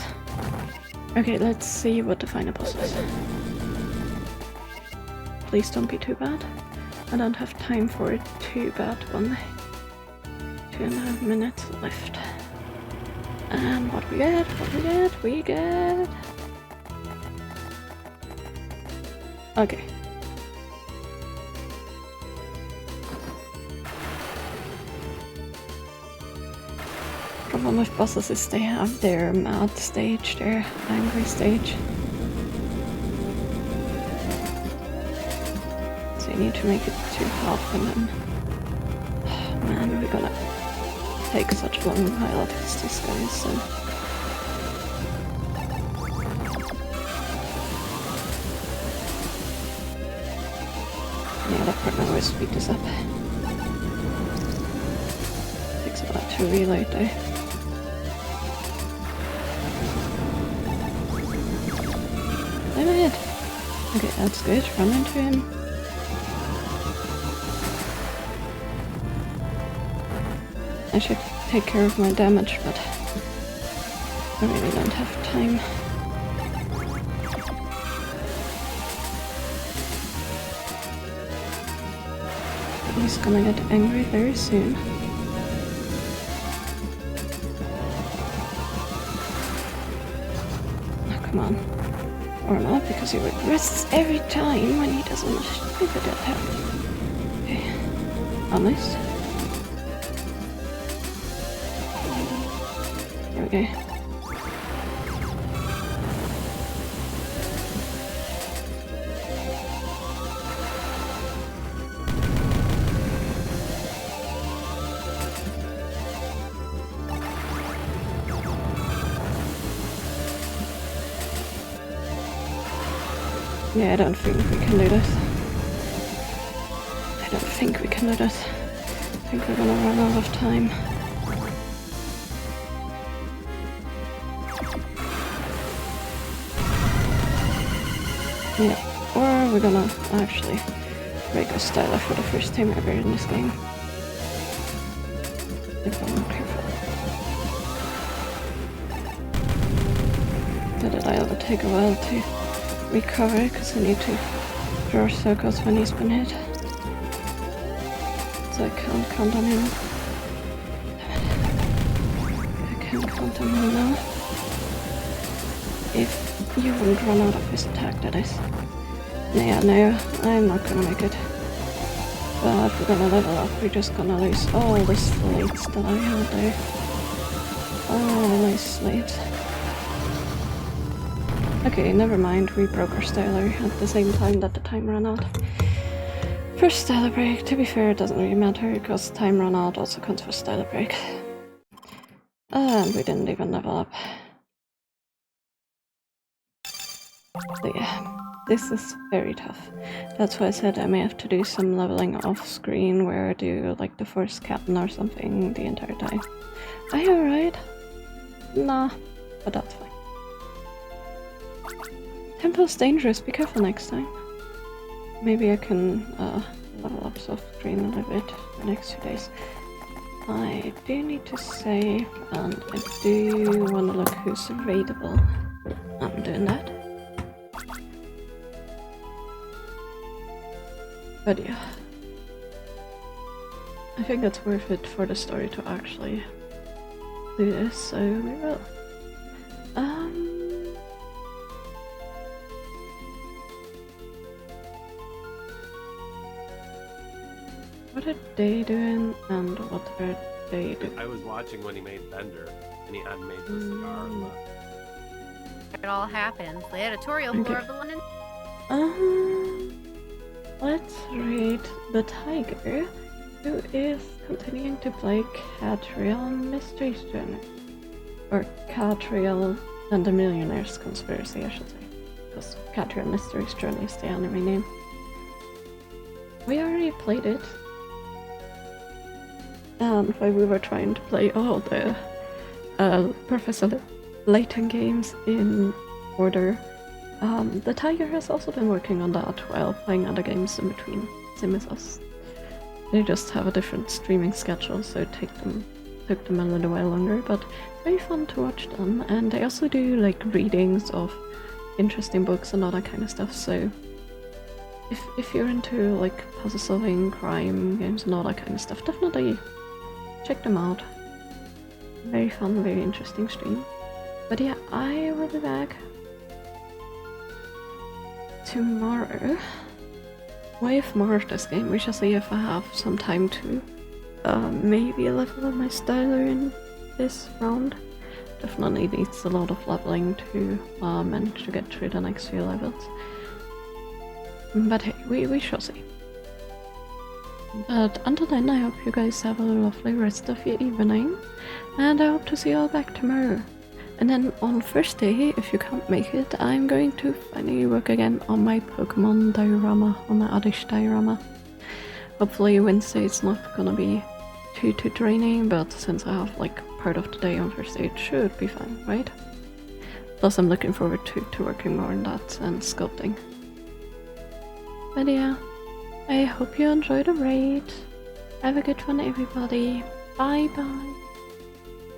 Okay, let's see what the final boss is. Please don't be too bad. I don't have time for a too bad one. 2.5 minutes left. And what we get, we get... Okay. Problem with bosses is they have their mad stage, their angry stage. So you need to make it to half and then... Man, we're gonna take such a long while to fix these guys, so... Yeah, that part now will speed this up. Takes a lot to reload though. Damn it! Okay, that's good. Run into him. I should take care of my damage, but I really don't have time. He's gonna get angry very soon. Oh, come on. Or not, because he regrets every time when he doesn't leave it at him. Okay. Almost. There we go. Yeah, I don't think we can do this. I don't think we can do this. I think we're gonna run out of time. Yeah, or we're gonna actually break our style for the first time ever in this game. If I'm not careful. That it'll take a while to recover, because I need to draw circles when he's been hit. So I can't count on him. I can't count on him now. If you wouldn't run out of his attack, that is. Yeah, no, I'm not gonna make it. But we're gonna level up, we're just gonna lose all the slates that I had there. All my slates. Okay, never mind, we broke our styler at the same time that the time ran out. First styler break, to be fair, it doesn't really matter, because time run out also counts for styler break. And we didn't even level up. So yeah, this is very tough. That's why I said I may have to do some leveling off screen where I do like the first captain or something the entire time. Are you alright? Nah, but that's fine. Temple's dangerous, be careful next time. Maybe I can level up soft screen a little bit the next 2 days. I do need to save, and I do want to look who's available. I'm doing that. But yeah. I think it's worth it for the story to actually do this, so we will. What are they doing, and what are they doing? I was watching when he made Bender, and he hadn't made the cigar left. It all happens. The editorial floor of the London. Let's read the tiger, who is continuing to play Catriel Mystery's Journey. Or Catriel and the Millionaire's Conspiracy, I should say. Because Catriel Mystery's Journey is the anime name. We already played it. And while we were trying to play all the Professor Layton games in order, The Tiger has also been working on that while playing other games in between, same as us. They just have a different streaming schedule, so it took them a little while longer, but very fun to watch them. And they also do like readings of interesting books and all that kind of stuff, so if you're into like puzzle solving, crime games and all that kind of stuff, definitely check them out. Very fun, very interesting stream. But yeah, I will be back tomorrow with more of this game. We shall see if I have some time to maybe level up my styler in this round. Definitely needs a lot of leveling to manage to get through the next few levels. But hey, we shall see. But until then, I hope you guys have a lovely rest of your evening, and I hope to see you all back tomorrow. And then on Thursday, if you can't make it, I'm going to finally work again on my Pokemon diorama, on my Oddish diorama. Hopefully Wednesday it's not gonna be too draining, but since I have like part of the day on Thursday, it should be fine, right? Plus I'm looking forward to working more on that and sculpting. But yeah, I hope you enjoyed the raid. Have a good one everybody. Bye bye.